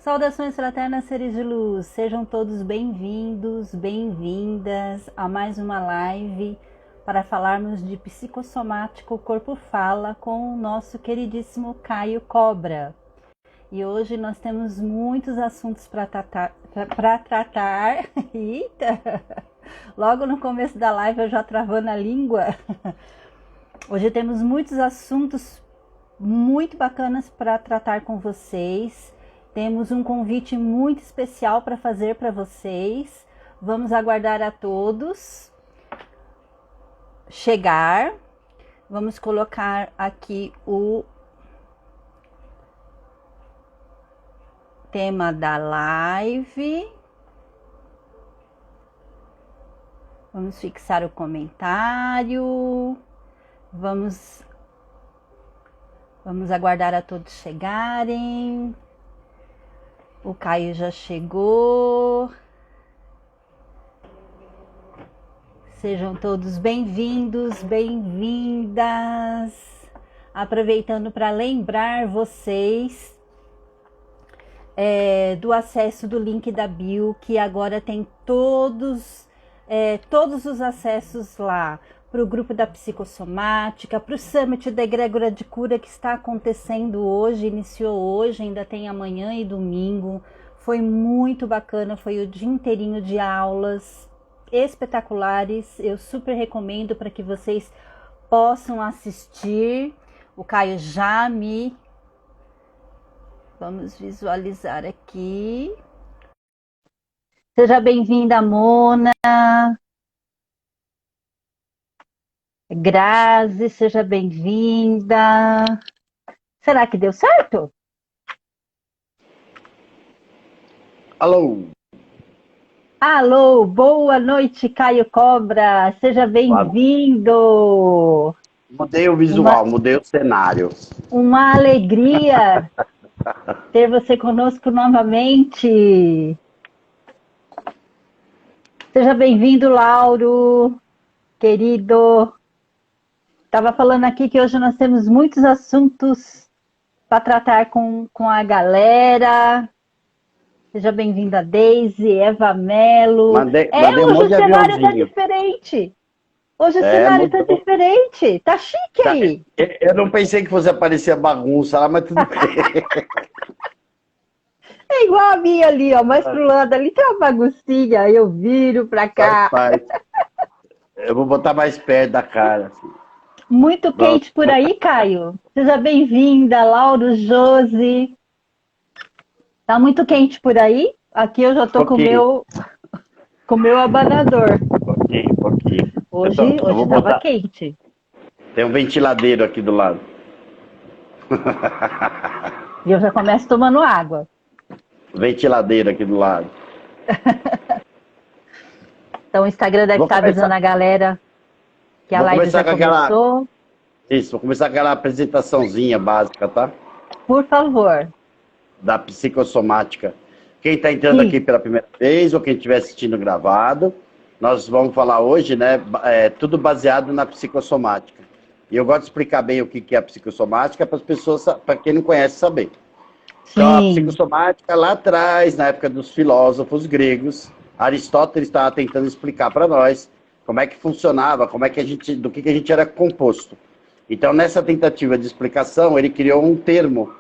Saudações fraternas, seres de luz, sejam todos bem-vindos, bem-vindas a mais uma live para falarmos de psicossomático Corpo Fala com o nosso queridíssimo Caio Cobra. E hoje nós temos muitos assuntos para tratar. Eita! Logo no começo da live eu já travando a língua. Hoje temos muitos assuntos muito bacanas para tratar com vocês. Temos um convite muito especial para fazer para vocês. Vamos aguardar a todos chegar. Vamos colocar aqui o tema da live. Vamos fixar o comentário. Vamos aguardar a todos chegarem. O Caio já chegou. Sejam todos bem-vindos, bem-vindas. Aproveitando para lembrar vocês do acesso do link da bio, que agora tem todos os acessos lá para o grupo da psicossomática, para o Summit da Egrégora de Cura que está acontecendo hoje, iniciou hoje, ainda tem amanhã e domingo. Foi muito bacana, foi o dia inteirinho de aulas espetaculares. Eu super recomendo para que vocês possam assistir. O Caio já me... Vamos visualizar aqui. Seja bem-vinda, Mona. Grazi, seja bem-vinda. Será que deu certo? Alô. Alô, boa noite, Caio Cobra. Seja bem-vindo. Mudei o visual, mudei o cenário. Uma alegria ter você conosco novamente. Seja bem-vindo, Lauro, querido. Estava falando aqui que hoje nós temos muitos assuntos para tratar com a galera. Seja bem-vinda, Deise, Eva Melo. Mandei hoje um monte o de cenário está aviãozinho. diferente. Hoje o cenário está diferente. Tá chique aí. Eu não pensei que fosse aparecer a bagunça lá, mas tudo bem. É igual a minha ali, ó, mais pro lado ali tem uma baguncinha, eu viro pra cá. Eu vou botar mais perto da cara. Assim. Muito quente por aí, Caio. Seja bem-vinda, Lauro, Josi. Tá muito quente por aí? Aqui eu já tô com o meu abanador. Pouquinho. Hoje tava quente. Tem um ventiladeiro aqui do lado. E eu já começo tomando água. Ventiladeiro aqui do lado. Então o Instagram deve estar avisando a galera que a live já começou. Isso, vou começar com aquela apresentaçãozinha básica, tá? Por favor. Da psicossomática. Quem está entrando aqui pela primeira vez ou quem estiver assistindo gravado, nós vamos falar hoje, né? Tudo baseado na psicossomática. E eu gosto de explicar bem o que é a psicossomática para as pessoas, para quem não conhece, saber. Então, a psicossomática, lá atrás, na época dos filósofos gregos, Aristóteles estava tentando explicar para nós como é que funcionava, do que a gente era composto. Então, nessa tentativa de explicação, ele criou um termo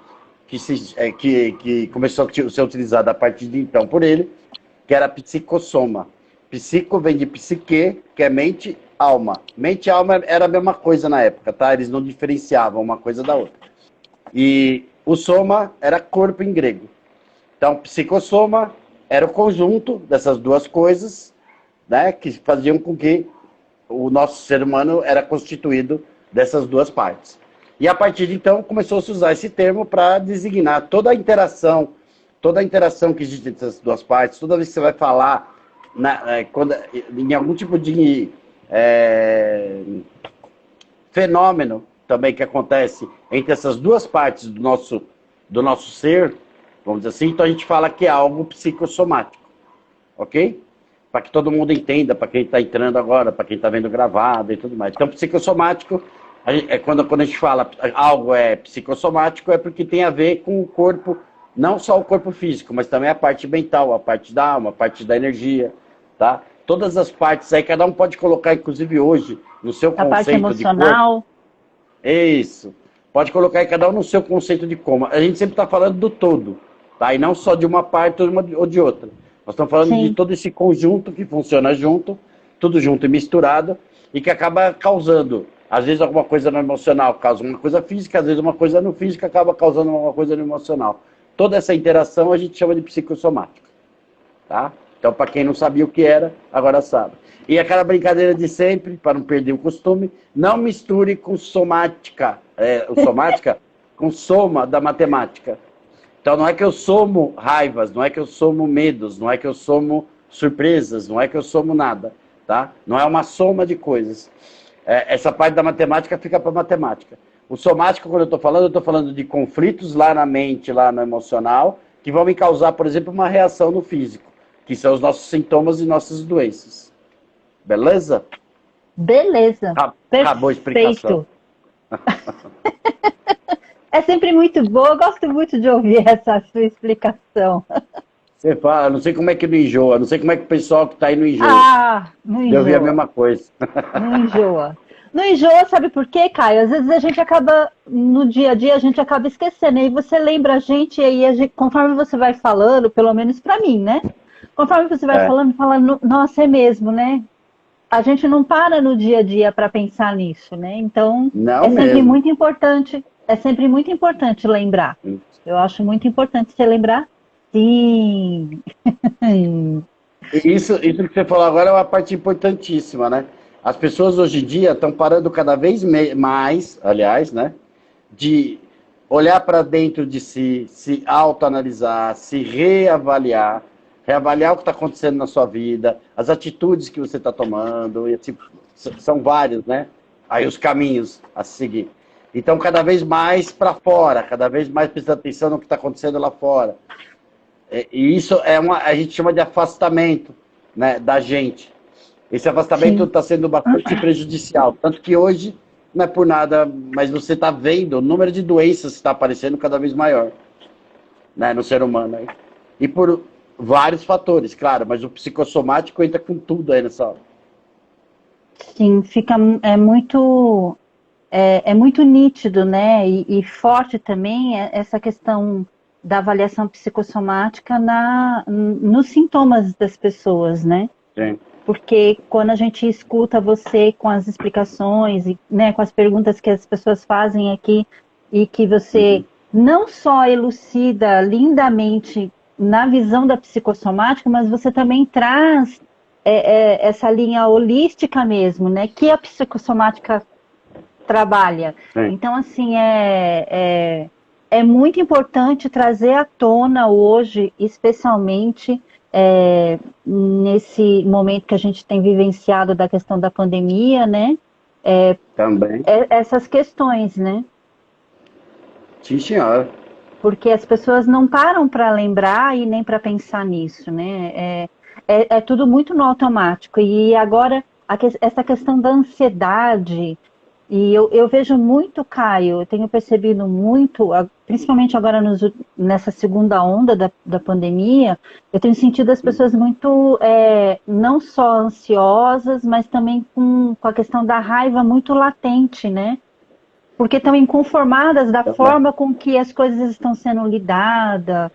que começou a ser utilizado a partir de então por ele, que era psicossoma. Psico vem de psique, que é mente, alma. Mente e alma era a mesma coisa na época, tá? Eles não diferenciavam uma coisa da outra. E o soma era corpo em grego. Então, psicossoma era o conjunto dessas duas coisas, né, que faziam com que o nosso ser humano era constituído dessas duas partes. E a partir de então começou a se usar esse termo para designar toda a interação que existe entre essas duas partes. Toda vez que você vai falar em algum tipo de fenômeno também que acontece entre essas duas partes do nosso ser, vamos dizer assim, então a gente fala que é algo psicossomático, ok? Para que todo mundo entenda, para quem está entrando agora, para quem está vendo gravado e tudo mais. Então, psicossomático, quando a gente fala algo é psicossomático, é porque tem a ver com o corpo não só o corpo físico, mas também a parte mental, a parte da alma, a parte da energia, tá? Todas as partes aí, cada um pode colocar, inclusive hoje, no seu A parte conceito de corpo. emocional. Isso. Pode colocar aí cada um no seu conceito de como. A gente sempre está falando do todo, tá? E não só de uma parte ou de outra. Nós estamos falando de Sim. todo esse conjunto que funciona junto, tudo junto e misturado, e que acaba causando, às vezes, alguma coisa no emocional causa uma coisa física, às vezes uma coisa no físico acaba causando uma coisa no emocional. Toda essa interação a gente chama de psicossomática, tá? Então, para quem não sabia o que era, agora sabe. E aquela brincadeira de sempre, para não perder o costume, não misture com somática, o somática com soma da matemática. Então, não é que eu somo raivas, não é que eu somo medos, não é que eu somo surpresas, não é que eu somo nada, tá? Não é uma soma de coisas. Essa parte da matemática fica para matemática. O somático, quando eu estou falando de conflitos lá na mente, lá no emocional, que vão me causar, por exemplo, uma reação no físico, que são os nossos sintomas e nossas doenças. Beleza? Beleza. Acabou a explicação. É sempre muito bom, eu gosto muito de ouvir essa sua explicação. Você fala, não sei como é que não enjoa, não sei como é que o pessoal que está aí não enjoa. Ah, não enjoa. Eu vi a mesma coisa. Não enjoa. Não enjoa, sabe por quê, Caio? Às vezes a gente acaba, no dia a dia, a gente acaba esquecendo. Aí você lembra a gente, e aí conforme você vai falando, pelo menos pra mim, né? Conforme você vai falando, nossa, é mesmo, né? A gente não para no dia a dia para pensar nisso, né? Então, Não é sempre mesmo. muito importante lembrar. Eu acho muito importante você lembrar, sim. Isso que você falou agora é uma parte importantíssima, né? As pessoas hoje em dia estão parando cada vez mais, aliás, né? De olhar para dentro de si, se autoanalisar, se reavaliar o que está acontecendo na sua vida, as atitudes que você está tomando, e assim, são vários, né? Aí os caminhos a seguir. Então, cada vez mais para fora, cada vez mais prestando atenção no que está acontecendo lá fora. E isso a gente chama de afastamento, né, da gente. Esse afastamento está sendo bastante prejudicial. Tanto que hoje, não é por nada, mas você está vendo o número de doenças que está aparecendo cada vez maior, né, no ser humano. Aí. E por vários fatores, claro, mas o psicossomático entra com tudo aí nessa hora. Sim, é muito nítido, né? E forte também essa questão da avaliação psicossomática nos sintomas das pessoas, né? Sim. Porque quando a gente escuta você com as explicações, né, com as perguntas que as pessoas fazem aqui, e que você não só elucida lindamente na visão da psicossomática, mas você também traz essa linha holística mesmo, né, que a psicossomática trabalha. Sim. Então, assim, é muito importante trazer à tona hoje, especialmente nesse momento que a gente tem vivenciado da questão da pandemia, né? Também. Essas questões, né? Sim, senhora. Porque as pessoas não param para lembrar e nem para pensar nisso, né? É tudo muito no automático. E agora, essa questão da ansiedade, e eu vejo muito, Caio, eu tenho percebido muito, principalmente agora nessa segunda onda da pandemia, eu tenho sentido as pessoas muito, não só ansiosas, mas também com a questão da raiva muito latente, né? Porque estão inconformadas da forma com que as coisas estão sendo lidadas.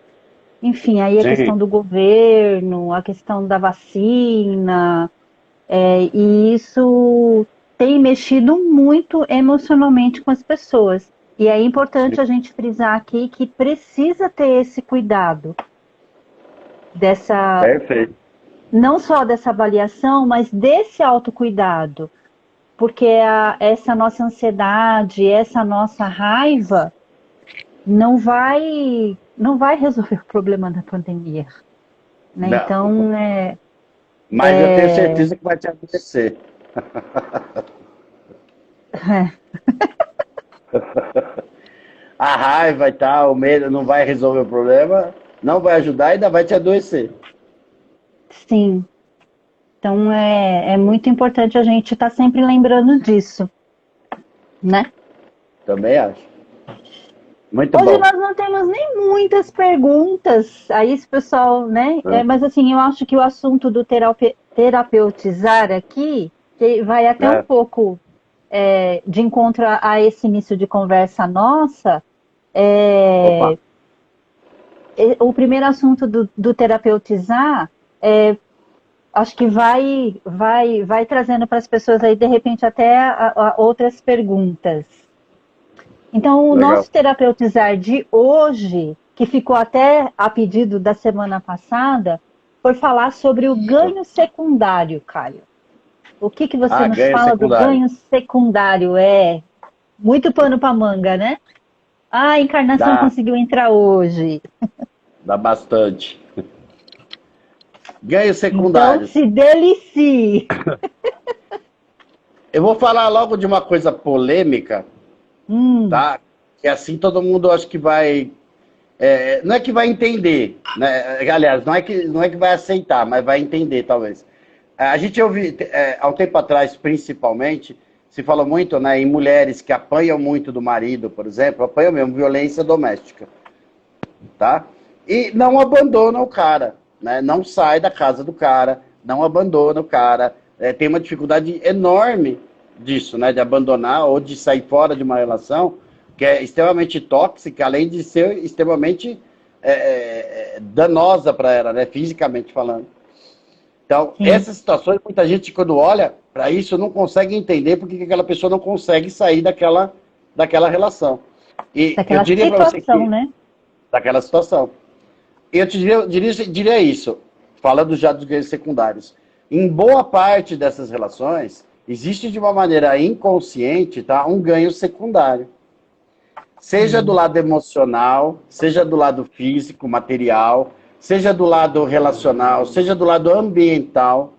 Enfim, aí a questão do governo, a questão da vacina, e isso tem mexido muito emocionalmente com as pessoas. E é importante a gente frisar aqui que precisa ter esse cuidado Perfeito. não só dessa avaliação, mas desse autocuidado. Porque essa nossa ansiedade, essa nossa raiva não vai resolver o problema da pandemia. Né? Então, mas eu tenho certeza que vai te acontecer. A raiva e tal, o medo não vai resolver o problema, não vai ajudar e ainda vai te adoecer. Sim. Então é muito importante a gente estar sempre lembrando disso, né? Também acho. Muito Hoje bom. nós não temos nem muitas perguntas, aí esse pessoal, né? Mas assim, eu acho que o assunto do terapeutizar aqui que vai até um É. pouco de encontro a esse início de conversa nossa. Opa. O primeiro assunto do terapeutizar, acho que vai trazendo para as pessoas aí, de repente, até a outras perguntas. Então, o Legal. nosso terapeutizar de hoje, que ficou até a pedido da semana passada, foi falar sobre o ganho secundário, Caio. O que você Ah, nos ganho fala do secundário. ganho secundário? É muito pano para manga, né? Ah, a encarnação Dá, conseguiu entrar hoje. dá bastante. Ganhos Então, secundários. se delicie. Eu vou falar logo de uma coisa polêmica, Hum, tá? Que assim todo mundo acho que vai. Não é que vai entender, né? Aliás, não é que vai aceitar, mas vai entender, talvez. A gente ouviu, há um tempo atrás, principalmente, se falou muito, né, em mulheres que apanham muito do marido, por exemplo, apanham mesmo, violência doméstica, tá? E não abandonam o cara, né? Não sai da casa do cara, não abandona o cara. Tem uma dificuldade enorme disso, né? De abandonar ou de sair fora de uma relação que é extremamente tóxica, além de ser extremamente danosa para ela, né? Fisicamente falando. Então, sim, essas situações, muita gente, quando olha para isso, não consegue entender porque que aquela pessoa não consegue sair daquela relação. E eu daquela diria para você situação, que, né? daquela situação. Eu te diria isso, falando já dos ganhos secundários. Em boa parte dessas relações, existe de uma maneira inconsciente, tá, um ganho secundário. Seja do lado emocional, seja do lado físico, material, seja do lado relacional, seja do lado ambiental.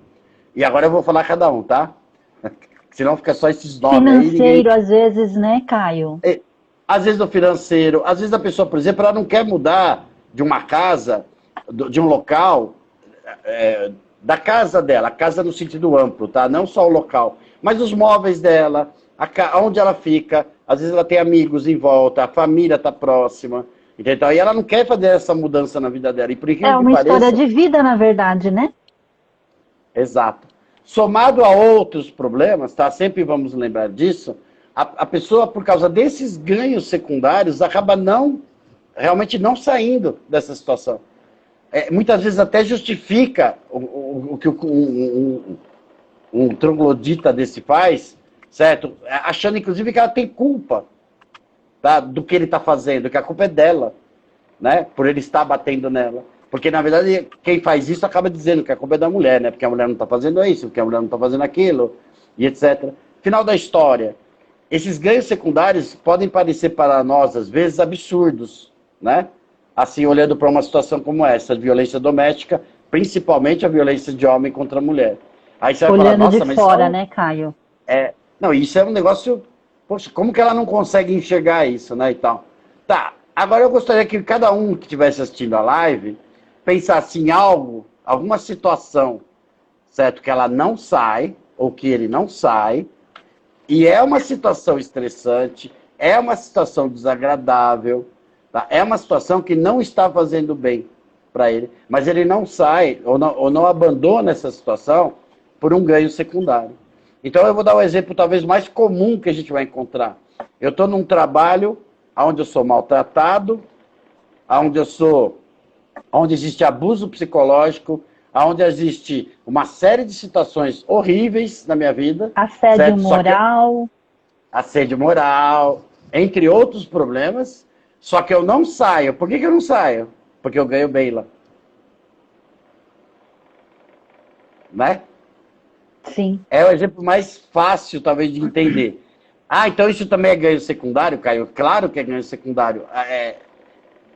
E agora eu vou falar cada um, tá? Senão fica só esses nomes aí, ninguém. Financeiro, às vezes, né, Caio? Às vezes no financeiro, às vezes a pessoa, por exemplo, ela não quer mudar de uma casa, de um local, da casa dela, a casa no sentido amplo, tá? Não só o local, mas os móveis dela, onde ela fica, às vezes ela tem amigos em volta, a família está próxima, entendeu? E ela não quer fazer essa mudança na vida dela. E por É incrível que uma história pareça, de vida, na verdade, né? exato. Somado a outros problemas, tá? Sempre vamos lembrar disso, a pessoa, por causa desses ganhos secundários, acaba realmente não saindo dessa situação. Muitas vezes até justifica o que um troglodita desse faz, certo? Achando, inclusive, que ela tem culpa, tá? Do que ele está fazendo, que a culpa é dela, né? Por ele estar batendo nela. Porque, na verdade, quem faz isso acaba dizendo que a culpa é da mulher, né? Porque a mulher não está fazendo isso, porque a mulher não está fazendo aquilo, e etc. Final da história. Esses ganhos secundários podem parecer para nós, às vezes, absurdos, né? Assim, olhando para uma situação como essa, de violência doméstica, principalmente a violência de homem contra a mulher. Aí você vai falar, Olhando de nossa, mas isso fora, né, Caio? não, isso é um negócio. Poxa, como que ela não consegue enxergar isso, né? E tal. Tá, agora eu gostaria que cada um que estivesse assistindo a live pensasse em algo, alguma situação, certo? Que ela não sai, ou que ele não sai, e é uma situação estressante, é uma situação desagradável, tá? É uma situação que não está fazendo bem para ele, mas ele não sai ou não abandona essa situação por um ganho secundário. Então eu vou dar o exemplo talvez mais comum que a gente vai encontrar. Eu estou num trabalho onde eu sou maltratado, onde existe abuso psicológico, onde existe uma série de situações horríveis na minha vida, Assédio certo? Só que moral. assédio moral, entre outros problemas, só que eu não saio. Por que eu não saio? Porque eu ganho bem lá. Né? Sim, É o exemplo mais fácil, talvez, de entender. Ah, então isso também é ganho secundário, Caio? Claro que é ganho secundário.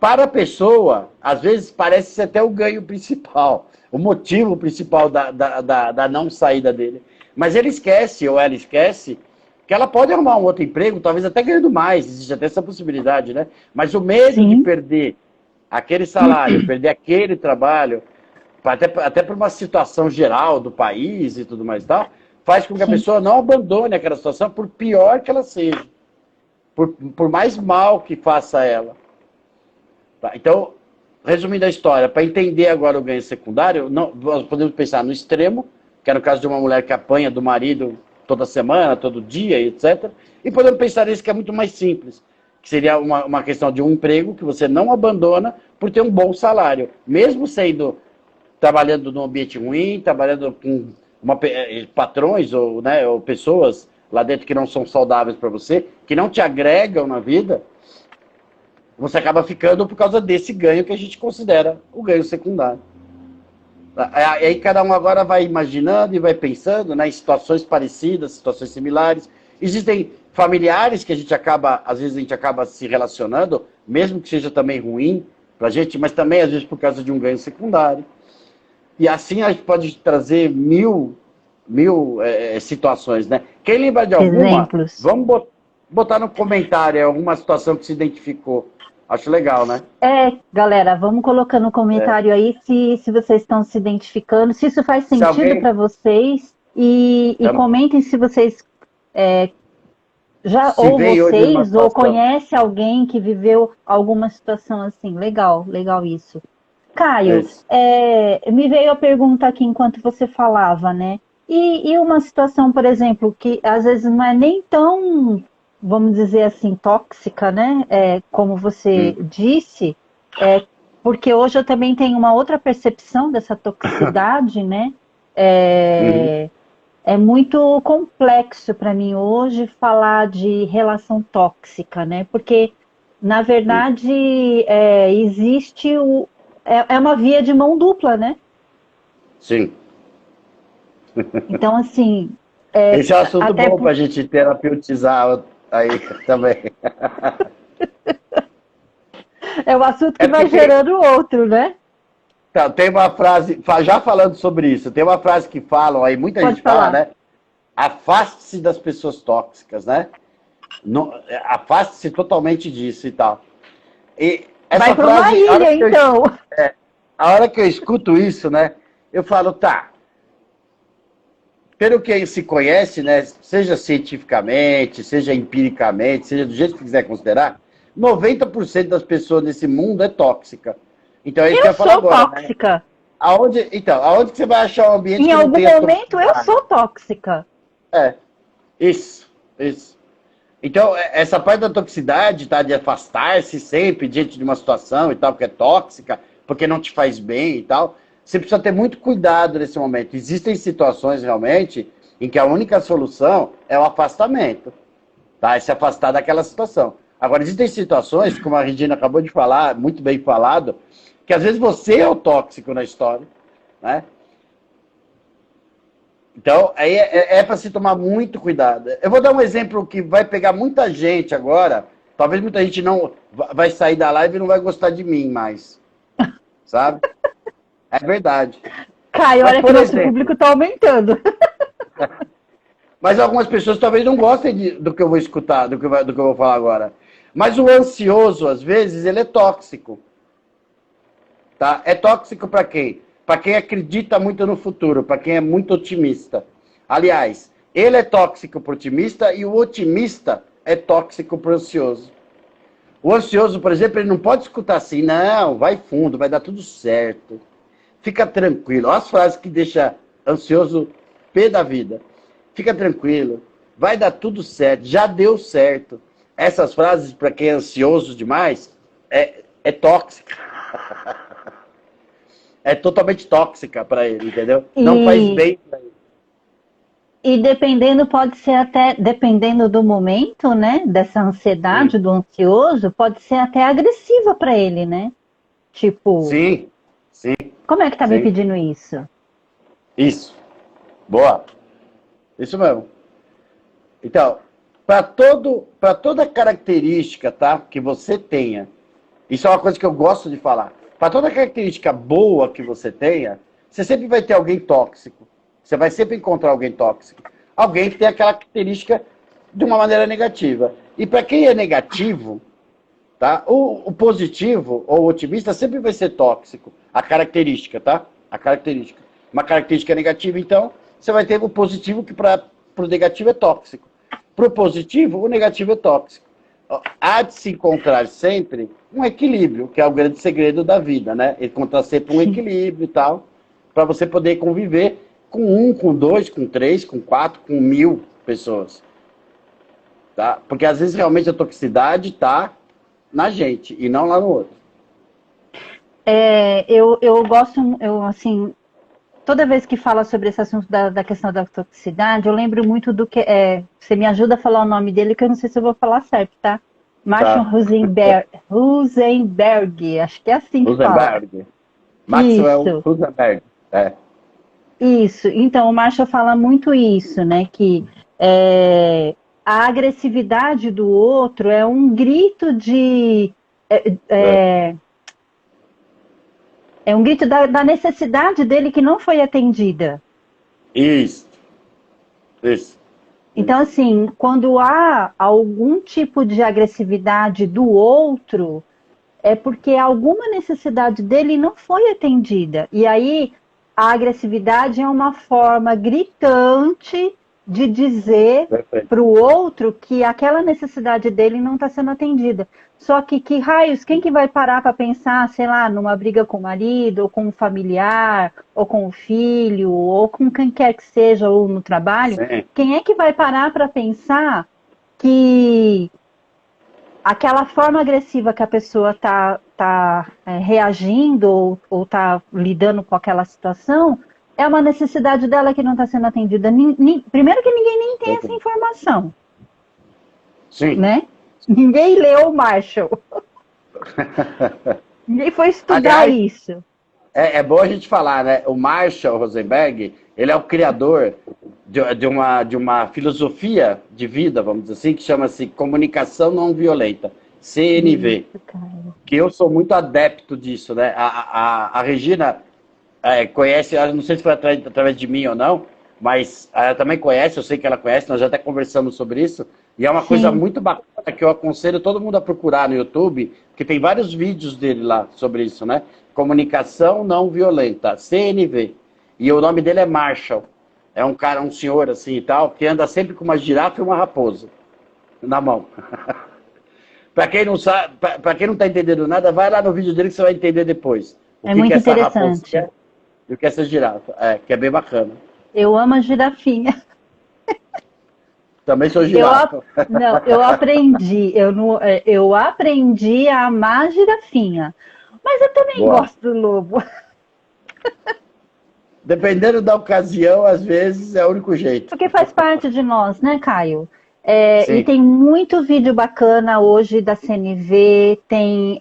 Para a pessoa, às vezes parece ser até o ganho principal, o motivo principal da não saída dele. Mas ele esquece, ou ela esquece, que ela pode arrumar um outro emprego, talvez até ganhando mais, existe até essa possibilidade, né? Mas o medo de sim, perder aquele salário, perder aquele trabalho, até por uma situação geral do país e tudo mais e tal, faz com que a sim. pessoa não abandone aquela situação, por pior que ela seja. por mais mal que faça ela. Tá? Então, resumindo a história, para entender agora o ganho secundário, nós podemos pensar no extremo, que é no caso de uma mulher que apanha do marido toda semana, todo dia, etc. E podemos pensar nisso que é muito mais simples, que seria uma questão de um emprego que você não abandona por ter um bom salário, mesmo trabalhando num ambiente ruim, trabalhando com patrões ou pessoas lá dentro que não são saudáveis para você, que não te agregam na vida, você acaba ficando por causa desse ganho que a gente considera o ganho secundário. Aí cada um agora vai imaginando e vai pensando, né, em situações parecidas, situações similares. Existem familiares que às vezes a gente acaba se relacionando, mesmo que seja também ruim para a gente, mas também às vezes por causa de um ganho secundário. E assim a gente pode trazer mil situações, né? Quem lembra de alguma, exemplos. Vamos botar no comentário alguma situação que se identificou. Acho legal, né? Galera, vamos colocar no comentário aí se vocês estão se identificando, se isso faz sentido para vocês, e comentem se vocês ou conhece alguém que viveu alguma situação assim. Legal isso. Caio, me veio a pergunta aqui enquanto você falava, né? E uma situação, por exemplo, que às vezes não é nem tão, vamos dizer assim, tóxica, né? Como você disse, porque hoje eu também tenho uma outra percepção dessa toxicidade, né? É muito complexo para mim hoje falar de relação tóxica, né? Porque, na verdade, existe é uma via de mão dupla, né? Sim. Então, assim... esse é um assunto bom para a gente terapeutizar aí também. É um assunto que vai gerando outro, né? Então, tem uma frase, já falando sobre isso, tem uma frase que falam aí, muita gente fala, né? Afaste-se das pessoas tóxicas, né? Afaste-se totalmente disso e tal. E essa vai para uma ilha, então. A hora que eu escuto isso, né? Eu falo, tá. Pelo que se conhece, né? Seja cientificamente, seja empiricamente, seja do jeito que quiser considerar, 90% das pessoas nesse mundo é tóxica. Então, é isso que eu falar agora. Tóxica. Né? Aonde que você vai achar um ambiente em que não algum momento eu sou tóxica. Isso. Então, essa parte da toxicidade, tá? De afastar-se sempre diante de uma situação e tal, que é tóxica, porque não te faz bem e tal. Você precisa ter muito cuidado nesse momento. Existem situações, realmente, em que a única solução é o afastamento. Tá? É se afastar daquela situação. Agora, existem situações, como a Regina acabou de falar, muito bem falado, que às vezes você é o tóxico na história, né? Então, aí para se tomar muito cuidado. Eu vou dar um exemplo que vai pegar muita gente agora. Talvez muita gente não vai sair da live e não vai gostar de mim mais. Sabe? É verdade. Caio, olha que o nosso público está aumentando. Mas algumas pessoas talvez não gostem do que eu vou escutar, do que eu vou falar agora. Mas o ansioso, às vezes, ele é tóxico. Tá? É tóxico para quem? Para quem acredita muito no futuro, para quem é muito otimista. Aliás, ele é tóxico para o otimista e o otimista é tóxico para o ansioso. O ansioso, por exemplo, ele não pode escutar assim, não, vai fundo, vai dar tudo certo. Fica tranquilo. Olha as frases que deixam ansioso pé da vida. Fica tranquilo, vai dar tudo certo, já deu certo. Essas frases, para quem é ansioso demais, é tóxica. É totalmente tóxica para ele, entendeu? Não faz bem para ele. E pode ser até, dependendo do momento, né, dessa ansiedade do ansioso, pode ser até agressiva para ele, né? Tipo... Sim. Como é que tá me pedindo isso? Isso. Boa. Isso mesmo. Então, para toda característica, tá, que você tenha, isso é uma coisa que eu gosto de falar. Para toda característica boa que você tenha, você sempre vai ter alguém tóxico. Você vai sempre encontrar alguém tóxico. Alguém que tem aquela característica de uma maneira negativa. E para quem é negativo, tá, o positivo ou o otimista sempre vai ser tóxico. A característica, tá? A característica. Uma característica negativa, então, você vai ter o positivo que para o negativo é tóxico. Para o positivo, o negativo é tóxico. há de se encontrar sempre um equilíbrio, que é o grande segredo da vida, né? Encontrar sempre um equilíbrio e tal, para você poder conviver com um, com dois, com três, com quatro, com 1000 pessoas. Tá? Porque às vezes realmente a toxicidade está na gente e não lá no outro. Eu gosto, assim, toda vez que fala sobre esse assunto da questão da toxicidade, eu lembro muito do que. Você me ajuda a falar o nome dele, que eu não sei se eu vou falar certo, tá? Marshall Rosenberg, acho que é assim que fala. Maxwell Isso. Rosenberg. Isso. Então, o Marshall fala muito isso, né? Que a agressividade do outro é um grito de. É um grito da necessidade dele que não foi atendida. Isso. Então, assim, quando há algum tipo de agressividade do outro, é porque alguma necessidade dele não foi atendida. E aí, a agressividade é uma forma gritante de dizer para o outro que aquela necessidade dele não está sendo atendida. Só que raios, quem que vai parar para pensar, sei lá, numa briga com o marido, ou com um familiar, ou com o filho, ou com quem quer que seja, ou no trabalho? Sim. Quem é que vai parar para pensar que aquela forma agressiva que a pessoa está reagindo ou está lidando com aquela situação é uma necessidade dela que não está sendo atendida? Primeiro que ninguém nem tem essa informação. Sim. Né? Ninguém leu o Marshall. Ninguém foi estudar isso. É bom a gente falar, né? O Marshall Rosenberg, ele é o criador de uma filosofia de vida, vamos dizer assim, que chama-se Comunicação Não Violenta, CNV. Isso, que eu sou muito adepto disso, né? A Regina conhece, eu não sei se foi através de mim ou não, mas ela também conhece, eu sei que ela conhece, nós já até conversamos sobre isso, e é uma coisa muito bacana que eu aconselho todo mundo a procurar no YouTube, porque tem vários vídeos dele lá sobre isso, né? Comunicação Não Violenta, CNV. E o nome dele é Marshall. É um cara, um senhor assim e tal, que anda sempre com uma girafa e uma raposa na mão. Para quem não sabe, para quem não está entendendo nada, vai lá no vídeo dele que você vai entender depois. É muito interessante. E o que é essa girafa? Que é bem bacana. Eu amo a girafinha. Também sou girafa. Eu aprendi a amar a girafinha. Mas eu também gosto do lobo. Dependendo da ocasião, às vezes é o único jeito. Porque faz parte de nós, né, Caio? E tem muito vídeo bacana hoje da CNV, tem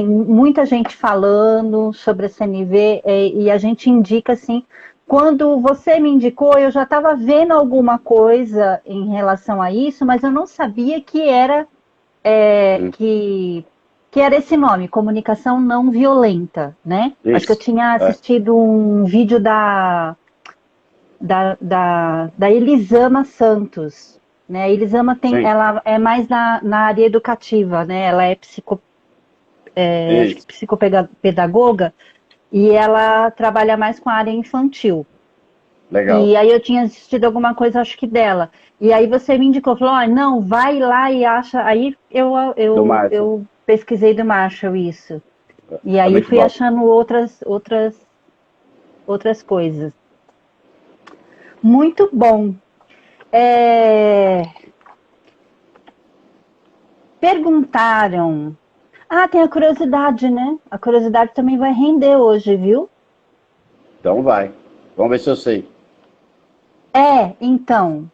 muita gente falando sobre a CNV, e a gente indica, assim, quando você me indicou, eu já estava vendo alguma coisa em relação a isso, mas eu não sabia que era que era esse nome, Comunicação Não Violenta, né? Isso. Acho que eu tinha assistido um vídeo da Elisama Santos, né? A Elisama ela é mais na área educativa, né? Ela é psicopedagoga e ela trabalha mais com a área infantil. Legal. E aí eu tinha assistido alguma coisa, acho que dela. E aí você me indicou, falou, não, vai lá e acha. Aí eu pesquisei do Marshall isso. E aí fui achando outras coisas. Muito bom. Perguntaram. Tem a curiosidade, né? A curiosidade também vai render hoje, viu? Então vai. Vamos ver se eu sei. Então.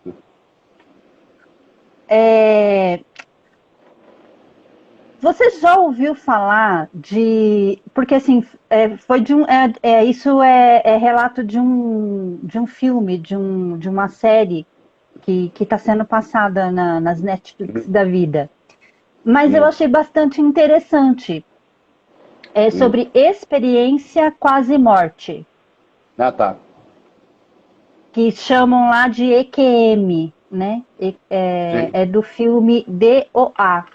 Você já ouviu falar de... Porque, assim, foi de isso é relato de um filme, de uma série que está sendo passada nas Netflix da vida. Mas eu achei bastante interessante. É sobre experiência quase morte. Tá. Que chamam lá de EQM, né? É do filme DOA.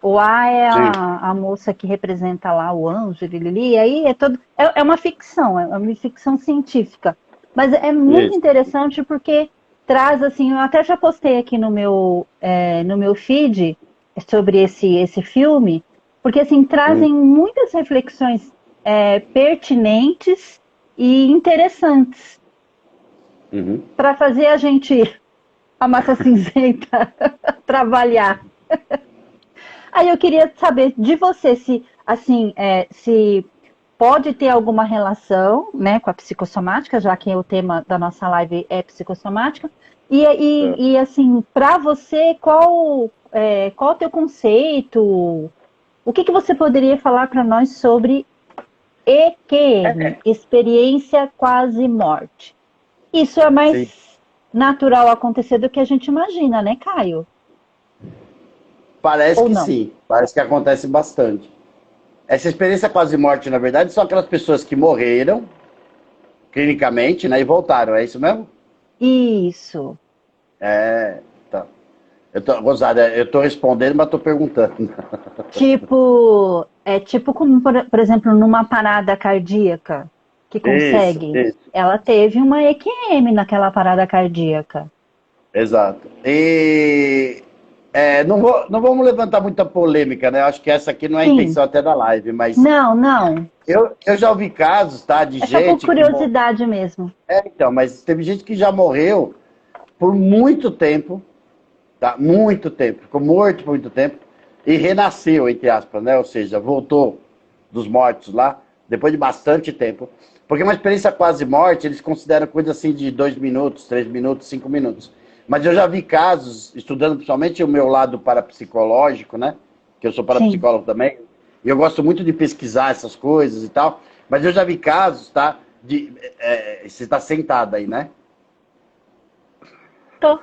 O A é a moça que representa lá o anjo, e aí é uma ficção, é uma ficção científica. Mas é muito interessante porque traz, assim, eu até já postei aqui no meu feed, sobre esse filme, porque assim trazem muitas reflexões pertinentes e interessantes para fazer a gente, a massa cinzenta, trabalhar. Aí eu queria saber de você se assim se pode ter alguma relação, né, com a psicossomática, já que o tema da nossa live é psicossomática. E assim, para você, qual o teu conceito? O que você poderia falar para nós sobre EQM, experiência quase morte? Isso é mais natural acontecer do que a gente imagina, né, Caio? Parece que sim, parece que acontece bastante. Essa experiência quase morte, na verdade, são aquelas pessoas que morreram clinicamente, né, e voltaram, é isso mesmo? Isso. Tá. Rosada, eu tô respondendo, mas tô perguntando. Tipo como, por exemplo, numa parada cardíaca que consegue. Isso. Ela teve uma EQM naquela parada cardíaca. Exato. E não vamos levantar muita polêmica, né? Acho que essa aqui não é a intenção até da live, mas... Não. Eu já ouvi casos, tá, de gente... É só por curiosidade mesmo. Então, mas teve gente que já morreu por muito tempo, tá? Muito tempo. Ficou morto por muito tempo e renasceu, entre aspas, né? Ou seja, voltou dos mortos lá, depois de bastante tempo. Porque uma experiência quase morte, eles consideram coisa assim de 2 minutos, 3 minutos, 5 minutos. Mas eu já vi casos, estudando principalmente o meu lado parapsicológico, né? Que eu sou parapsicólogo também. E eu gosto muito de pesquisar essas coisas e tal. Mas eu já vi casos, tá? Você está sentada aí, né? Tô.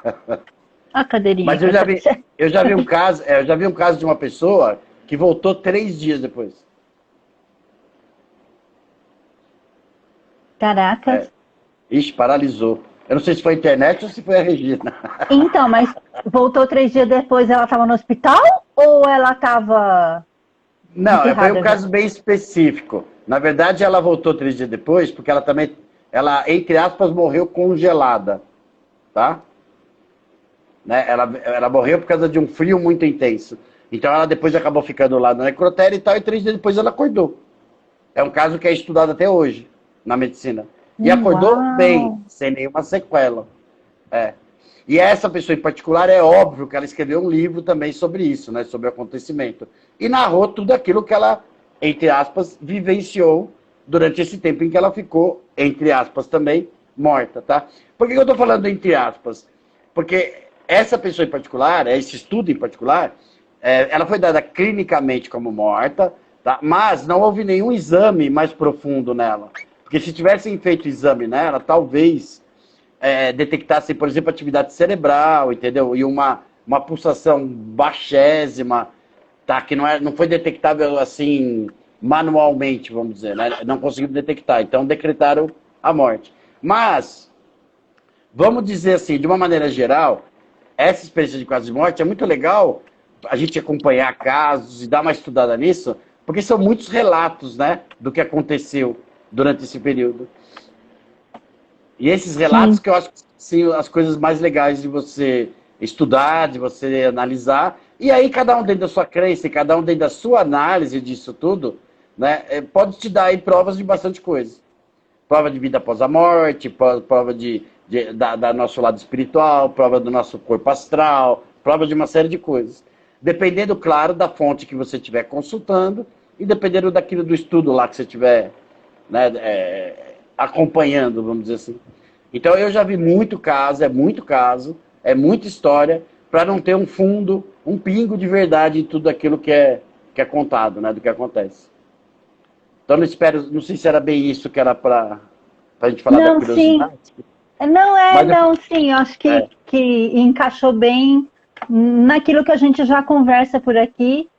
A cadeirinha. Mas eu já vi um caso de uma pessoa que voltou 3 dias depois. Caraca. Ixi, paralisou. Eu não sei se foi a internet ou se foi a Regina. Então, mas voltou 3 dias depois, ela estava no hospital ou ela estava... Não, foi um caso bem específico. Na verdade, ela voltou 3 dias depois, porque ela também, entre aspas, morreu congelada, tá? Né? Ela morreu por causa de um frio muito intenso. Então ela depois acabou ficando lá no necrotério e tal, e 3 dias depois ela acordou. É um caso que é estudado até hoje na medicina. E acordou bem, sem nenhuma sequela. E essa pessoa em particular, é óbvio que ela escreveu um livro também sobre isso, né? Sobre o acontecimento. E narrou tudo aquilo que ela, entre aspas, vivenciou durante esse tempo em que ela ficou, entre aspas, também morta, tá? Por que eu estou falando entre aspas? Porque essa pessoa em particular, esse estudo em particular, ela foi dada clinicamente como morta, tá? Mas não houve nenhum exame mais profundo nela. Porque se tivessem feito exame nela, talvez detectassem, por exemplo, atividade cerebral, entendeu? E uma pulsação baixésima, tá? Que não foi detectável assim manualmente, vamos dizer, né? Não conseguiram detectar, então decretaram a morte. Mas, vamos dizer assim, de uma maneira geral, essa experiência de quase morte é muito legal a gente acompanhar casos e dar uma estudada nisso, porque são muitos relatos, né, do que aconteceu durante esse período. E esses relatos que eu acho que são as coisas mais legais de você estudar, de você analisar, e aí cada um dentro da sua crença, e cada um dentro da sua análise disso tudo, né, pode te dar aí provas de bastante coisa. Prova de vida após a morte, prova da nosso lado espiritual, prova do nosso corpo astral, prova de uma série de coisas. Dependendo, claro, da fonte que você estiver consultando e dependendo do estudo lá que você estiver, né, acompanhando, vamos dizer assim. Então eu já vi muito caso, é muita história, para não ter um fundo, um pingo de verdade em tudo aquilo que é contado, né, do que acontece. Então não sei se era bem isso que era para a gente falar da curiosidade. Sim, eu acho que encaixou bem naquilo que a gente já conversa por aqui,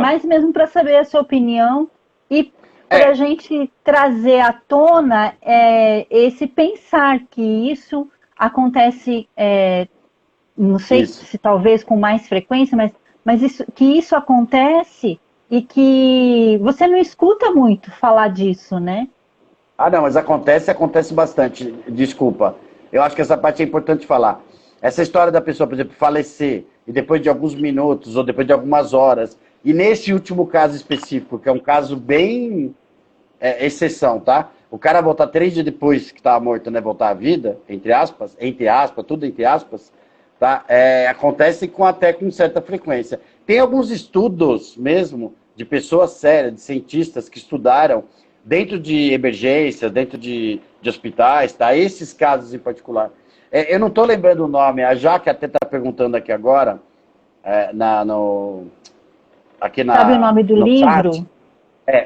mais mesmo para saber a sua opinião e para a gente trazer à tona esse pensar que isso acontece, não sei se talvez com mais frequência, mas que isso acontece e que você não escuta muito falar disso, né? Ah, não, mas acontece bastante. Desculpa. Eu acho que essa parte é importante falar. essa história da pessoa, por exemplo, falecer, e depois de alguns minutos, ou depois de algumas horas, e nesse último caso específico, que é um caso bem exceção, tá? O cara voltar 3 dias depois que estava morto, né? Voltar à vida, entre aspas, tudo entre aspas, tá? Acontece até com certa frequência. Tem alguns estudos mesmo de pessoas sérias, de cientistas que estudaram dentro de emergências, dentro de hospitais, tá? Esses casos em particular. Eu não estou lembrando o nome, a Jaque até está perguntando aqui agora, Sabe o nome do livro? chat.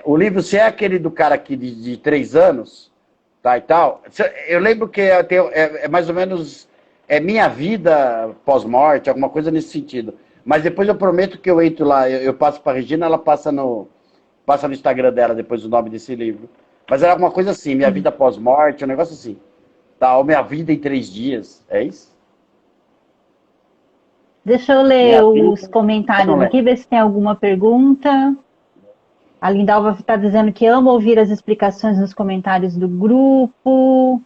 O livro, se é aquele do cara aqui de 3 anos, tá, e tal, eu lembro que é mais ou menos Minha Vida Pós-Morte, alguma coisa nesse sentido. Mas depois eu prometo que eu entro lá, eu passo para a Regina, ela passa no Instagram dela depois o nome desse livro. Mas era alguma coisa assim, Minha Vida Pós-Morte, um negócio assim. Tá, ou Minha Vida em 3 dias, é isso? Deixa eu ler os comentários aqui, ver se tem alguma pergunta. A Lindalva está dizendo que ama ouvir as explicações nos comentários do grupo.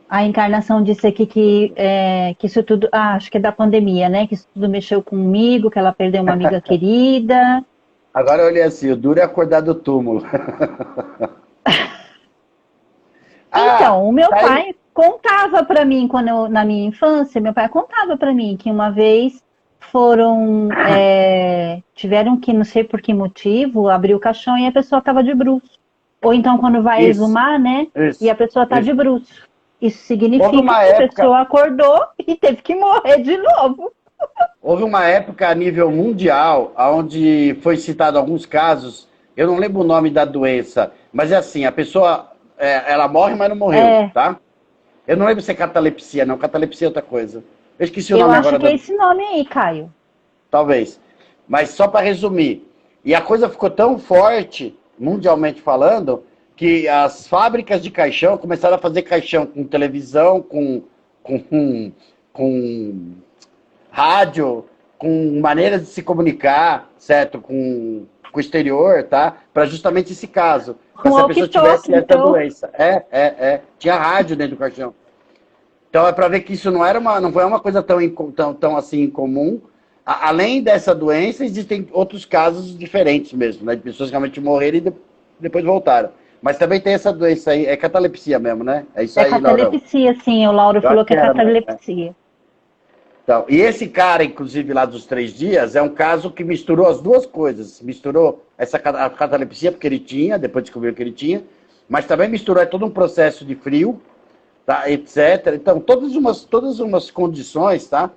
A Encarnação disse aqui que isso tudo... acho que é da pandemia, né? Que isso tudo mexeu comigo, que ela perdeu uma amiga querida. Agora eu olhei assim, o duro é acordar do túmulo. Então, o meu pai contava para mim, na minha infância, meu pai contava para mim que uma vez tiveram que, não sei por que motivo, abrir o caixão e a pessoa estava de bruço. Ou então quando vai exumar, né? E a pessoa está de bruço. Isso significa que a pessoa acordou e teve que morrer de novo. Houve uma época a nível mundial, onde foi citado alguns casos, eu não lembro o nome da doença, mas é assim, a pessoa, ela morre, mas não morreu, tá? Eu não lembro se é catalepsia, não, catalepsia é outra coisa. Eu esqueci o nome agora. Eu acho que é esse nome aí, Caio. Talvez. Mas só para resumir, e a coisa ficou tão forte, mundialmente falando, que as fábricas de caixão começaram a fazer caixão com televisão, com rádio, com maneiras de se comunicar, certo? Com o exterior, tá? Para justamente esse caso. Para se a pessoa tivesse essa doença. Tinha rádio dentro do caixão. Então é para ver que isso não foi uma coisa tão assim incomum. Além dessa doença, existem outros casos diferentes mesmo, né? De pessoas que realmente morreram e depois voltaram. Mas também tem essa doença aí, é catalepsia mesmo, né? É isso aí, Laurão. É catalepsia, sim, o Lauro falou que é catalepsia. Então, e esse cara, inclusive, lá dos 3 dias, é um caso que misturou as duas coisas. Misturou a catalepsia, porque ele tinha, depois descobriu que ele tinha, mas também misturou todo um processo de frio, tá, etc. Então, todas umas condições, tá?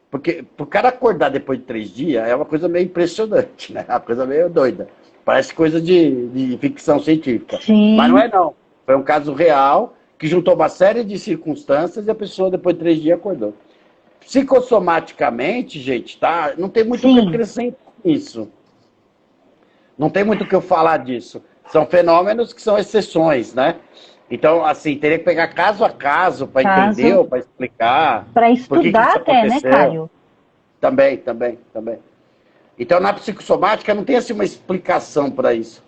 Porque o cara acordar depois de 3 dias é uma coisa meio impressionante, né? Uma coisa meio doida. Parece coisa de ficção científica. Sim. Mas não é, não. Foi um caso real que juntou uma série de circunstâncias e a pessoa, depois de 3 dias, acordou. Psicossomaticamente, gente, tá? Não tem muito o que acrescentar nisso. Não tem muito o que eu falar disso. São fenômenos que são exceções, né? Então, assim, teria que pegar caso a caso para entender ou para explicar. Para estudar até, né, Caio? Também. Então, na psicossomática não tem assim uma explicação para isso,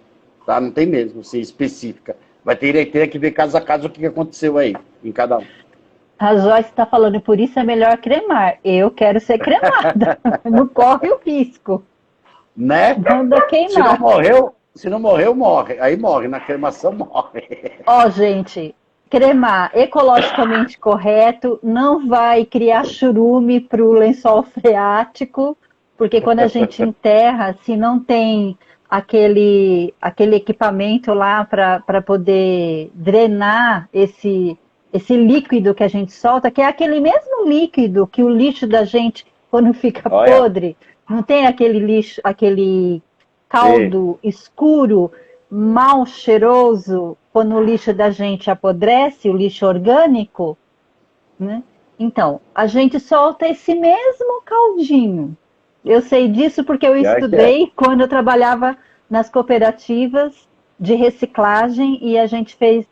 tá? Não tem mesmo, assim, específica. Vai ter que ver caso a caso o que aconteceu aí, em cada um. A Joyce está falando, por isso é melhor cremar. Eu quero ser cremada. Não corre o risco. Né? Manda queimar. Se não morreu, morre. Aí morre, na cremação morre. Gente, cremar ecologicamente correto, não vai criar churume para o lençol freático, porque quando a gente enterra, se não tem aquele equipamento lá para poder drenar esse líquido que a gente solta, que é aquele mesmo líquido que o lixo da gente, quando fica podre, não tem aquele lixo, aquele caldo escuro, mal cheiroso, quando o lixo da gente apodrece, o lixo orgânico, né? Então, a gente solta esse mesmo caldinho. Eu sei disso porque eu estudei quando eu trabalhava nas cooperativas de reciclagem e a gente fez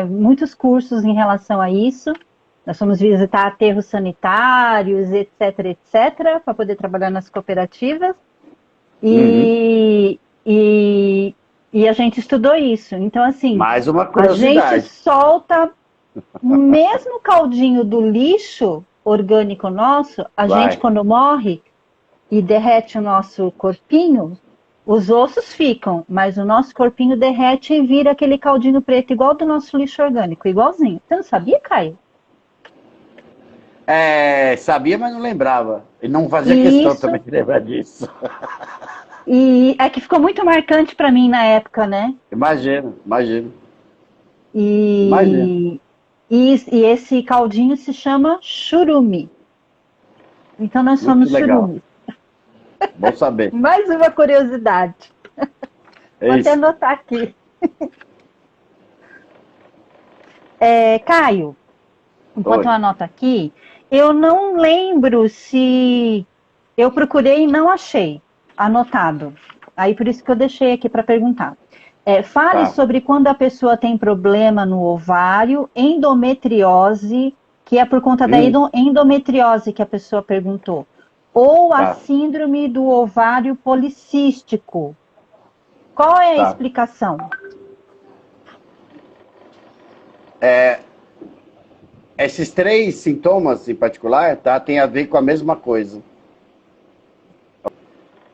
muitos cursos em relação a isso. Nós fomos visitar aterros sanitários, etc., para poder trabalhar nas cooperativas. E E a gente estudou isso. Então, assim, Mais uma a gente curiosidade. solta o mesmo caldinho do lixo orgânico nosso, a gente Vai. quando morre e derrete o nosso corpinho, os ossos ficam, mas o nosso corpinho derrete e vira aquele caldinho preto, igual do nosso lixo orgânico, igualzinho. Você não sabia, Caio? Sabia, mas não lembrava. E não fazia E questão também isso, de lembrar disso. e é que ficou muito marcante para mim na época, né? Imagino, imagino, imagino. E, e esse caldinho se chama churume. Então nós Muito somos legal. churumes. Bom saber. Mais uma curiosidade. É Vou até isso. anotar aqui. Caio, enquanto Oi. eu anoto aqui, eu não lembro se eu procurei e não achei anotado. Aí por isso que eu deixei aqui para perguntar. Fale Tá. sobre quando a pessoa tem problema no ovário, endometriose, que é por conta da Hum, endometriose que a pessoa perguntou, ou a tá, síndrome do ovário policístico. Qual é a tá. explicação? Esses três sintomas em particular, tá, tem a ver com a mesma coisa.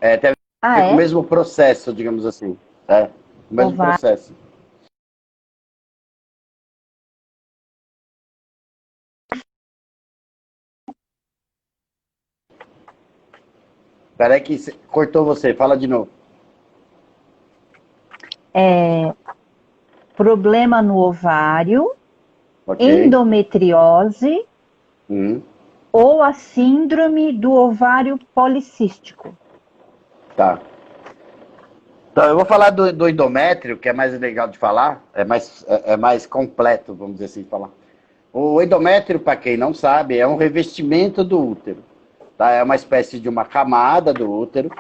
Tem a Ah, ver com o é? mesmo processo, digamos assim. Tá? O mesmo Ovário. processo. Peraí que cortou você, fala de novo. Problema no ovário, Ok? endometriose Hum, ou a síndrome do ovário policístico. tá. Então, eu vou falar do endométrio, que é mais legal de falar, é mais completo, vamos dizer assim, de falar. O endométrio, para quem não sabe, é um revestimento do útero. Tá? É uma espécie de uma camada do útero.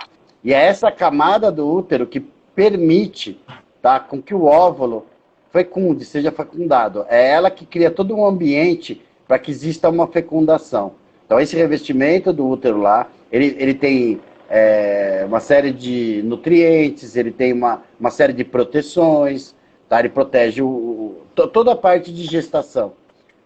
E é essa camada do útero que permite, tá, com que o óvulo fecunde, seja fecundado. É ela que cria todo um ambiente para que exista uma fecundação. Então, esse revestimento do útero lá, ele tem uma série de nutrientes, ele tem uma série de proteções, tá? Ele protege toda a parte de gestação.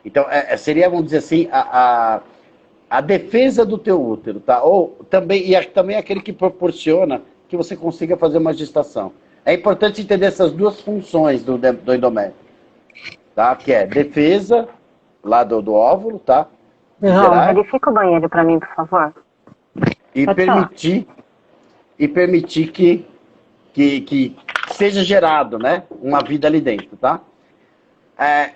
Então, seria, vamos dizer assim, a defesa do teu útero, tá? Ou também, também aquele que proporciona que você consiga fazer uma gestação. É importante entender essas duas funções do endométrio, tá? Que é defesa lá do óvulo, tá? De João, gerar verifica o banheiro para mim, por favor. e Pode falar. permitir que seja gerado, né? Uma vida ali dentro, tá?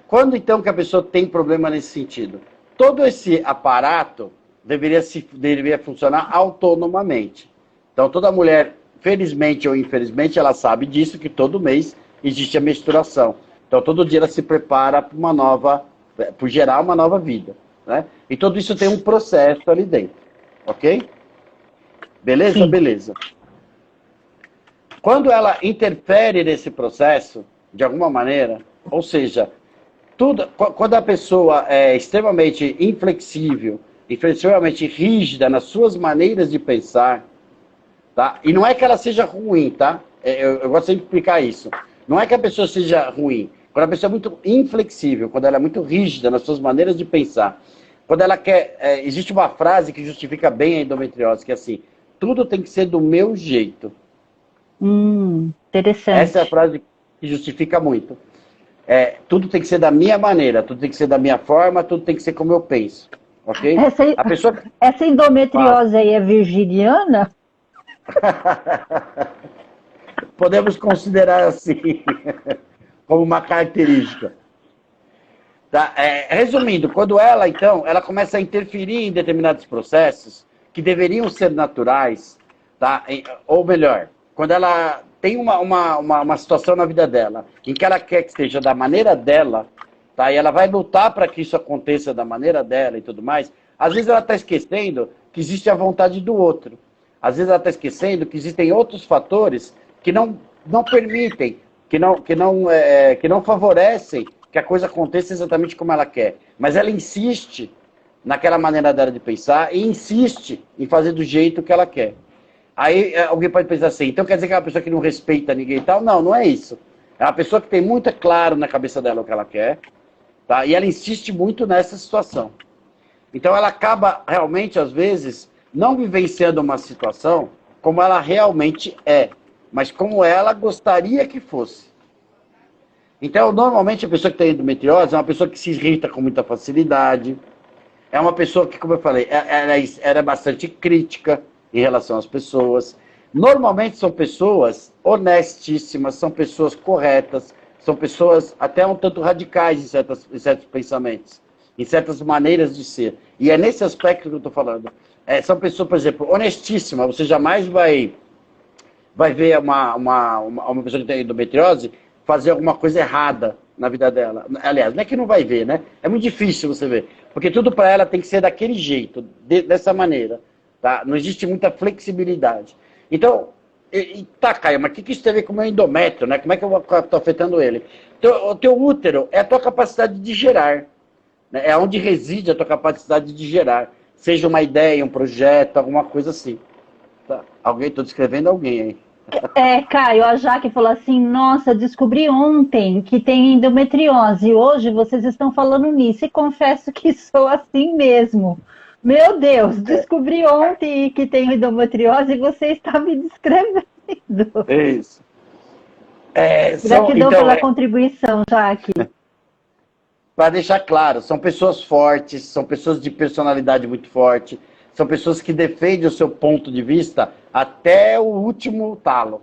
Quando então que a pessoa tem problema nesse sentido? Todo esse aparato deveria funcionar autonomamente. Então toda mulher, felizmente ou infelizmente, ela sabe disso, que todo mês existe a menstruação. Então todo dia ela se prepara por gerar uma nova vida, né? E tudo isso tem um processo ali dentro, ok? Beleza? Sim. Beleza. Quando ela interfere nesse processo, de alguma maneira, ou seja, quando a pessoa é extremamente inflexível, extremamente rígida nas suas maneiras de pensar, tá? E não é que ela seja ruim, tá? Eu gosto sempre de explicar isso. Não é que a pessoa seja ruim. Quando a pessoa é muito inflexível, quando ela é muito rígida nas suas maneiras de pensar, quando ela quer... existe uma frase que justifica bem a endometriose, que é assim, tudo tem que ser do meu jeito. Essa é a Interessante. frase que justifica muito. Tudo tem que ser da minha maneira, tudo tem que ser da minha forma, tudo tem que ser como eu penso, ok? Essa, A pessoa essa fala, endometriose aí é virginiana? podemos considerar assim, como uma característica. Tá? Resumindo, quando então, ela começa a interferir em determinados processos que deveriam ser naturais, tá? Ou melhor, quando ela tem uma situação na vida dela em que ela quer que esteja da maneira dela, tá? E ela vai lutar para que isso aconteça da maneira dela e tudo mais, às vezes ela está esquecendo que existe a vontade do outro. Às vezes ela está esquecendo que existem outros fatores que não permitem, que não favorecem que a coisa aconteça exatamente como ela quer. Mas ela insiste naquela maneira dela de pensar e insiste em fazer do jeito que ela quer. Aí alguém pode pensar assim, então quer dizer que é uma pessoa que não respeita ninguém e tal? Não, não é isso. É uma pessoa que tem muito claro na cabeça dela o que ela quer, tá? E ela insiste muito nessa situação. Então ela acaba realmente, às vezes, não vivenciando uma situação como ela realmente é, mas como ela gostaria que fosse. Então, normalmente, a pessoa que tem endometriose é uma pessoa que se irrita com muita facilidade, é uma pessoa que, como eu falei, ela é bastante crítica em relação às pessoas. Normalmente são pessoas honestíssimas, são pessoas corretas, são pessoas até um tanto radicais em certos pensamentos, em certas maneiras de ser. E é nesse aspecto que eu estou falando. São pessoas, por exemplo, honestíssimas. Você jamais vai ver uma pessoa que tem endometriose fazer alguma coisa errada na vida dela. Aliás, não é que não vai ver, né? É muito difícil você ver. Porque tudo para ela tem que ser daquele jeito, dessa maneira. Tá? Não existe muita flexibilidade. Então, tá, Caio, mas o que isso tem a ver com o meu endométrio, né? Como é que eu estou afetando ele? Então, o teu útero é a tua capacidade de gerar. Né? É onde reside a tua capacidade de gerar. Seja uma ideia, um projeto, alguma coisa assim. Tá? Estou descrevendo alguém aí. Caio, a Jaque falou assim, nossa, descobri ontem que tem endometriose e hoje vocês estão falando nisso e confesso que sou assim mesmo. Meu Deus, descobri ontem que tenho endometriose e você está me descrevendo. É isso. Gratidão pela contribuição, Jaque. Para deixar claro, são pessoas fortes, são pessoas de personalidade muito forte, são pessoas que defendem o seu ponto de vista até o último talo,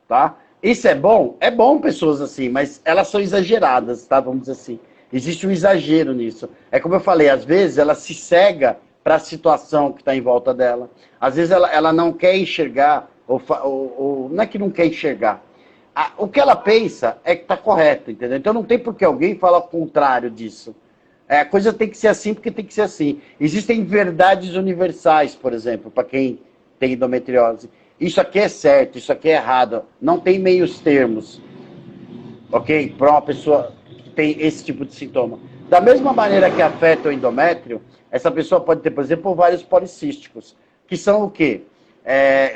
tá? Isso é bom? É bom pessoas assim, mas elas são exageradas, tá? Vamos dizer assim. Existe um exagero nisso. É como eu falei, às vezes ela se cega para a situação que está em volta dela. Às vezes ela não quer enxergar, ou não é que não quer enxergar. O que ela pensa é que está correto, entendeu? Então não tem por que alguém falar o contrário disso. A coisa tem que ser assim porque tem que ser assim. Existem verdades universais, por exemplo, para quem tem endometriose. Isso aqui é certo, isso aqui é errado. Não tem meios termos, ok? Para uma pessoa que tem esse tipo de sintoma. Da mesma maneira que afeta o endométrio, essa pessoa pode ter, por exemplo, ovários policísticos, que são o quê?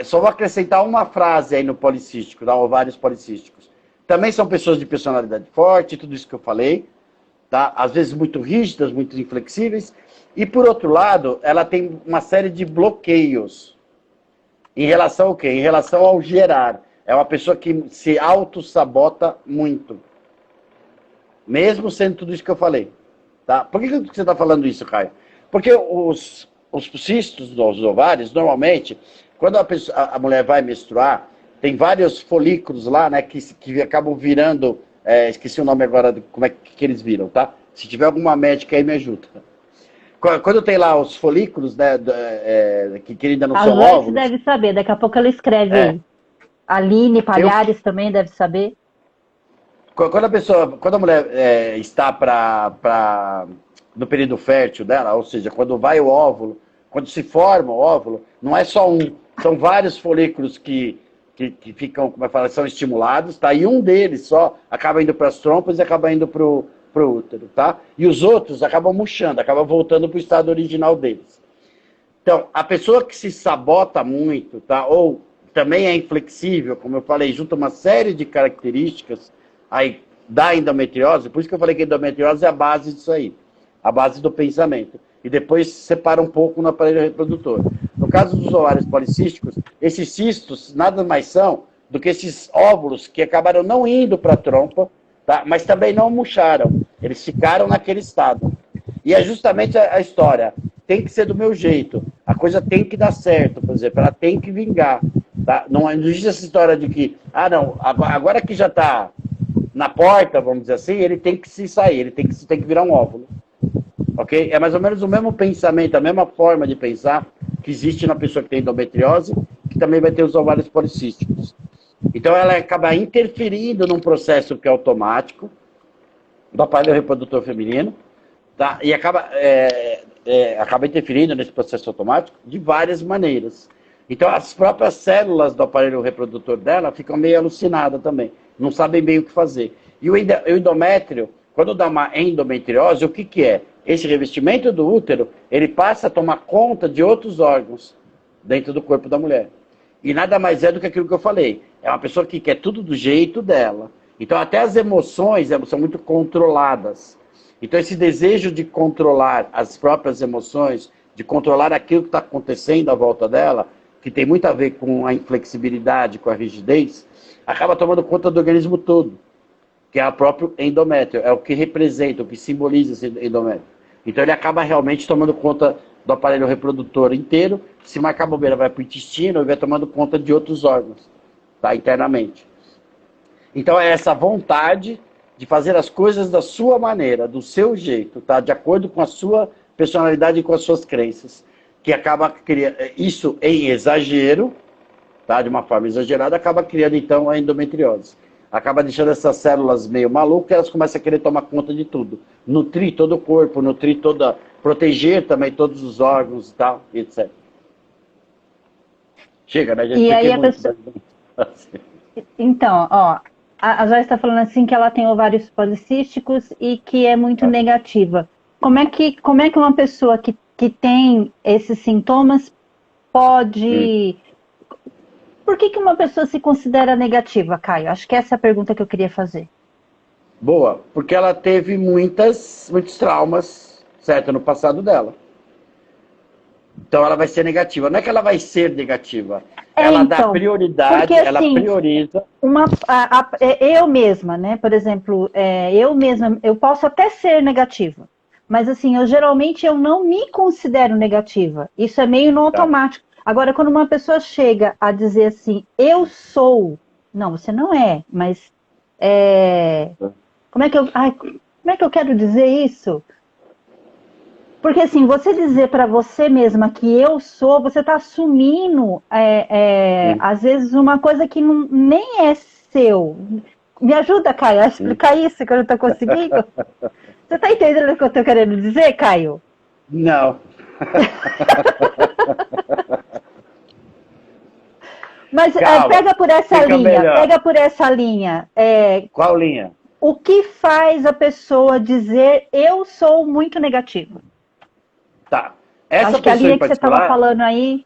Só vou acrescentar uma frase aí no policístico, tá? Ovários policísticos. Também são pessoas de personalidade forte, tudo isso que eu falei, tá? Às vezes muito rígidas, muito inflexíveis. E, por outro lado, ela tem uma série de bloqueios. Em relação ao quê? Em relação ao gerar. É uma pessoa que se auto-sabota muito. Mesmo sendo tudo isso que eu falei. Tá? Por que você está falando isso, Caio? Porque os cistos dos ovários, normalmente, quando a mulher vai menstruar, tem vários folículos lá, né, que acabam virando, esqueci o nome agora, como é que eles viram, tá? Se tiver alguma médica aí, me ajuda. Quando tem lá os folículos, né, que ainda não são óvulos... A deve saber, daqui a pouco ela escreve aí. Aline Palhares também deve saber. Quando a mulher está no período fértil dela, ou seja, quando vai o óvulo, quando se forma o óvulo, não é só um, são vários folículos que ficam, como eu falo, são estimulados, tá? E um deles só acaba indo para as trompas e acaba indo para o útero, tá? E os outros acabam murchando, acabam voltando para o estado original deles. Então, a pessoa que se sabota muito, tá? Ou também é inflexível, como eu falei, junta uma série de características aí da endometriose, por isso que eu falei que a endometriose é a base disso aí, a base do pensamento. E depois separa um pouco no aparelho reprodutor. No caso dos ovários policísticos, esses cistos nada mais são do que esses óvulos que acabaram não indo para a trompa, tá? Mas também não murcharam. Eles ficaram naquele estado. E é justamente a história. Tem que ser do meu jeito. A coisa tem que dar certo, por exemplo. Ela tem que vingar. Tá? Não existe essa história de que, não, agora que já está na porta, vamos dizer assim, ele tem que se sair, ele tem que virar um óvulo. Ok? É mais ou menos o mesmo pensamento, a mesma forma de pensar que existe na pessoa que tem endometriose, que também vai ter os ovários policísticos. Então ela acaba interferindo num processo que é automático do aparelho reprodutor feminino, tá? E acaba interferindo nesse processo automático de várias maneiras. Então as próprias células do aparelho reprodutor dela ficam meio alucinadas também, não sabem bem o que fazer. E o endométrio, quando dá uma endometriose, o que é? Esse revestimento do útero, ele passa a tomar conta de outros órgãos dentro do corpo da mulher. E nada mais é do que aquilo que eu falei. É uma pessoa que quer tudo do jeito dela. Então, até as emoções são muito controladas. Então, esse desejo de controlar as próprias emoções, de controlar aquilo que está acontecendo à volta dela, que tem muito a ver com a inflexibilidade, com a rigidez, acaba tomando conta do organismo todo, que é o próprio endométrio, é o que representa, o que simboliza esse endométrio. Então, ele acaba realmente tomando conta do aparelho reprodutor inteiro. Se marcar bobeira, vai para o intestino e vai tomando conta de outros órgãos, tá? Internamente. Então é essa vontade de fazer as coisas da sua maneira, do seu jeito, tá? De acordo com a sua personalidade e com as suas crenças, que acaba criando isso em exagero, tá? De uma forma exagerada, acaba criando então a endometriose. Acaba deixando essas células meio malucas, elas começam a querer tomar conta de tudo. Nutrir todo o corpo, proteger também todos os órgãos e tal, etc. Chega, né? Já E aí a muito, pessoa... Então, ó, a Joyce está falando assim que ela tem ovários policísticos e que é muito negativa. Como é que uma pessoa que tem esses sintomas pode... Por que uma pessoa se considera negativa, Caio? Acho que essa é a pergunta que eu queria fazer. Boa, porque ela teve muitos traumas, certo, no passado dela. Então ela vai ser negativa. Não é que ela vai ser negativa. Ela dá prioridade, porque, assim, ela prioriza. Eu mesma, né? Por exemplo, eu mesma, eu posso até ser negativa. Mas assim, geralmente eu não me considero negativa. Isso é meio no automático. Agora, quando uma pessoa chega a dizer assim, eu sou... Não, você não é, mas... Como é que eu quero dizer isso? Porque assim, você dizer para você mesma que eu sou, você está assumindo, às vezes, uma coisa que nem é seu. Me ajuda, Caio, a explicar isso, que eu não estou conseguindo. Você está entendendo o que eu estou querendo dizer, Caio? Não. Mas pega por essa linha. Qual linha? O que faz a pessoa dizer eu sou muito negativa? Tá. Acho que a linha que você estava falando aí...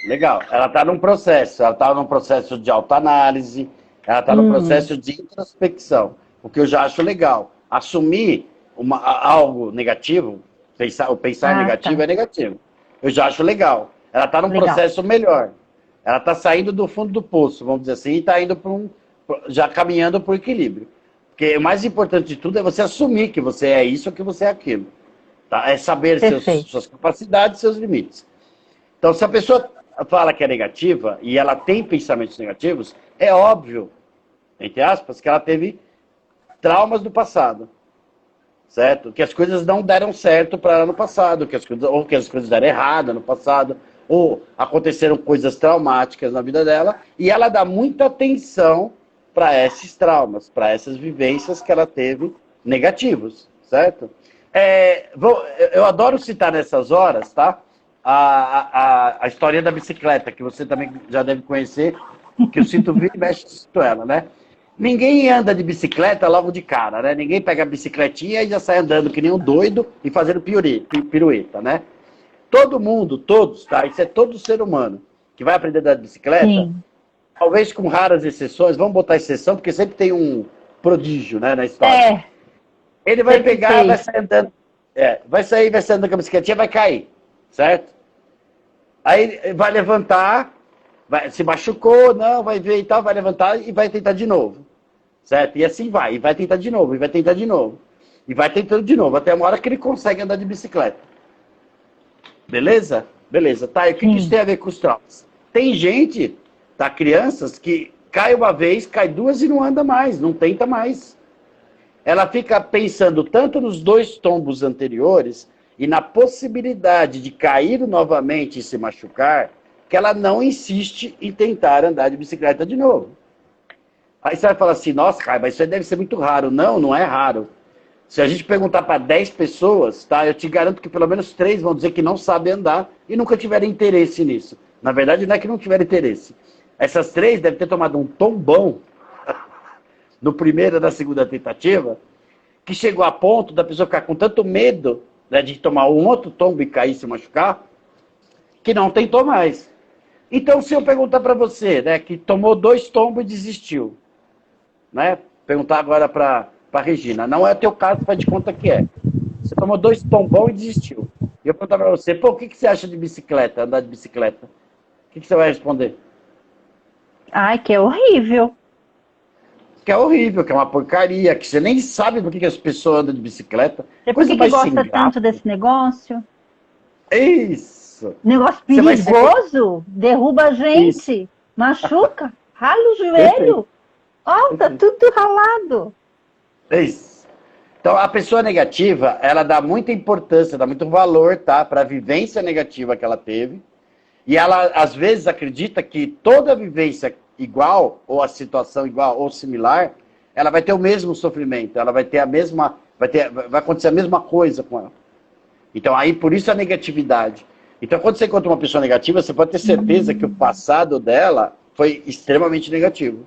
Legal. Ela está num processo. Ela está num processo de autoanálise. Ela está num processo de introspecção. O que eu já acho legal. Assumir algo negativo, o pensar negativo é negativo. Eu já acho legal. Ela está num processo melhor. Ela está saindo do fundo do poço, vamos dizer assim, e está indo já caminhando para o equilíbrio. Porque o mais importante de tudo é você assumir que você é isso ou que você é aquilo. Tá? É saber suas capacidades e seus limites. Então, se a pessoa fala que é negativa e ela tem pensamentos negativos, é óbvio, entre aspas, que ela teve traumas do passado. Certo? Que as coisas não deram certo para ela no passado, ou que as coisas deram errado no passado, ou aconteceram coisas traumáticas na vida dela, e ela dá muita atenção para esses traumas, para essas vivências que ela teve negativos, certo? Eu adoro citar nessas horas, tá? A história da bicicleta, que você também já deve conhecer, que eu sinto vira e mexe, cito ela, né? Ninguém anda de bicicleta logo de cara, né? Ninguém pega a bicicletinha e já sai andando que nem um doido e fazendo pirueta, né? Todo mundo, todos, tá? Isso é todo ser humano que vai aprender a andar de bicicleta, talvez com raras exceções, vamos botar exceção, porque sempre tem um prodígio, né, na história. Ele vai pegar, vai sair andando, vai sair andando com a bicicletinha, vai cair, certo? Aí vai levantar, se machucou, não, vai ver e tal, vai levantar e vai tentar de novo, certo? E assim vai, e vai tentar de novo, e vai tentar de novo, e vai tentando de novo, até uma hora que ele consegue andar de bicicleta. Beleza? Beleza. Tá, e o que isso tem a ver com os traumas? Tem gente, tá, crianças, que cai uma vez, cai duas e não anda mais, não tenta mais. Ela fica pensando tanto nos 2 tombos anteriores e na possibilidade de cair novamente e se machucar, que ela não insiste em tentar andar de bicicleta de novo. Aí você vai falar assim, nossa, cara, mas isso aí deve ser muito raro. Não, não é raro. Se a gente perguntar para 10 pessoas, tá, eu te garanto que pelo menos 3 vão dizer que não sabem andar e nunca tiveram interesse nisso. Na verdade, não é que não tiveram interesse. Essas 3 devem ter tomado um tombão no primeiro e na segunda tentativa, que chegou a ponto da pessoa ficar com tanto medo, né, de tomar um outro tombo e cair e se machucar, que não tentou mais. Então, se eu perguntar para você, né, que tomou 2 tombos e desistiu, né? Perguntar agora para a Regina, não é teu caso, faz de conta que é. Você tomou 2 tombão e desistiu. E eu perguntar para você, pô, o que você acha de bicicleta, andar de bicicleta? O que você vai responder? Ai, que é horrível. Que é horrível, que é uma porcaria, que você nem sabe por que as pessoas andam de bicicleta. Você por Coisa que mais sem gosta graça. tanto desse negócio? Isso. Negócio Você vai ser... perigoso, derruba a gente, Isso. machuca, rala o Perfeito. joelho. Ó, tá tudo ralado. É isso. Então, a pessoa negativa, ela dá muita importância, dá muito valor, tá, para a vivência negativa que ela teve. E ela, às vezes, acredita que toda vivência igual, ou a situação igual, ou similar, ela vai ter o mesmo sofrimento, ela vai ter a mesma, vai acontecer a mesma coisa com ela. Então, aí, por isso a negatividade. Então, quando você encontra uma pessoa negativa, você pode ter certeza que o passado dela foi extremamente negativo.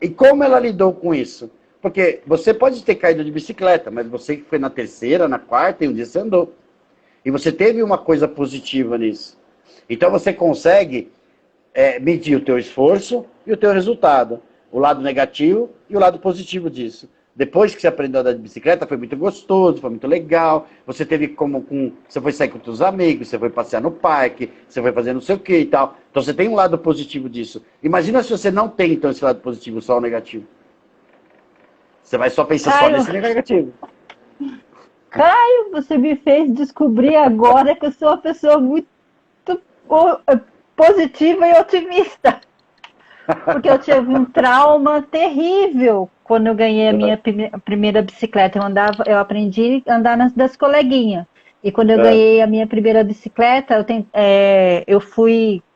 E como ela lidou com isso? Porque você pode ter caído de bicicleta, mas você que foi na terceira, na quarta, e um dia você andou. E você teve uma coisa positiva nisso. Então você consegue medir o teu esforço e o teu resultado. O lado negativo e o lado positivo disso. Depois que você aprendeu a andar de bicicleta, foi muito gostoso, foi muito legal. Você teve você foi sair com os seus amigos, você foi passear no parque, você foi fazer não sei o que e tal. Então você tem um lado positivo disso. Imagina se você não tem, então, esse lado positivo, só o negativo. Você vai só pensar só nesse negativo. Caio, você me fez descobrir agora que eu sou uma pessoa muito positiva e otimista. Porque eu tive um trauma terrível quando eu ganhei a minha primeira bicicleta. Eu aprendi a andar das coleguinhas. E quando eu ganhei a minha primeira bicicleta,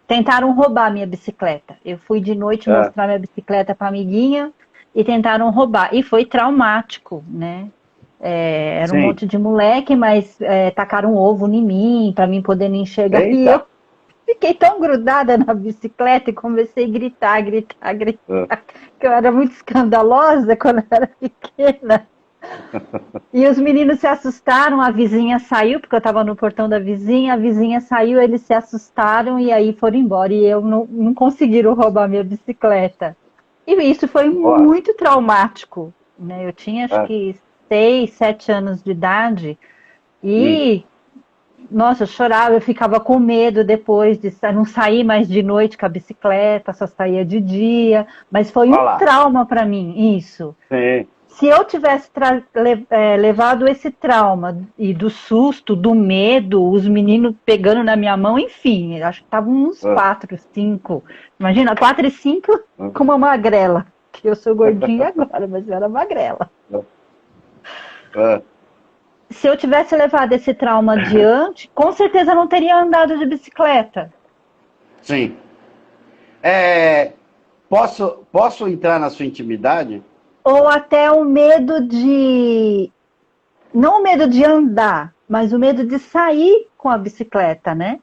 tentaram roubar a minha bicicleta. Eu fui de noite mostrar minha bicicleta para a amiguinha e tentaram roubar. E foi traumático, né? Era um monte de moleque, mas tacaram um ovo em mim, para mim poder me enxergar. Eita. E eu fiquei tão grudada na bicicleta e comecei a gritar, que eu era muito escandalosa quando eu era pequena. E os meninos se assustaram, a vizinha saiu, porque eu estava no portão da vizinha, a vizinha saiu, eles se assustaram e aí foram embora. E eu não conseguiram roubar minha bicicleta. E isso foi muito traumático, né? Eu tinha acho que 6, 7 anos de idade e nossa, eu chorava, eu ficava com medo depois de não sair mais de noite com a bicicleta, só saía de dia, mas foi um trauma para mim, isso. Sim. Se eu tivesse levado esse trauma e do susto, do medo, os meninos pegando na minha mão, enfim, acho que estavam uns 4, 5. Imagina, 4 e 5 com uma magrela. Que eu sou gordinha agora, mas eu era magrela. Se eu tivesse levado esse trauma adiante, com certeza eu não teria andado de bicicleta. Sim. Posso entrar na sua intimidade? Ou até o medo de... Não o medo de andar, mas o medo de sair com a bicicleta, né?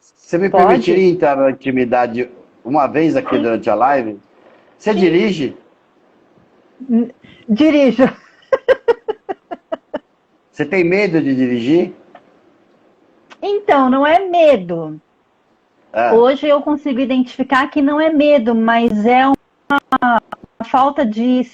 Você me permitiria entrar na intimidade uma vez aqui durante a live? Você dirige? Dirijo. Você tem medo de dirigir? Então, não é medo. Hoje eu consigo identificar que não é medo, mas é uma falta de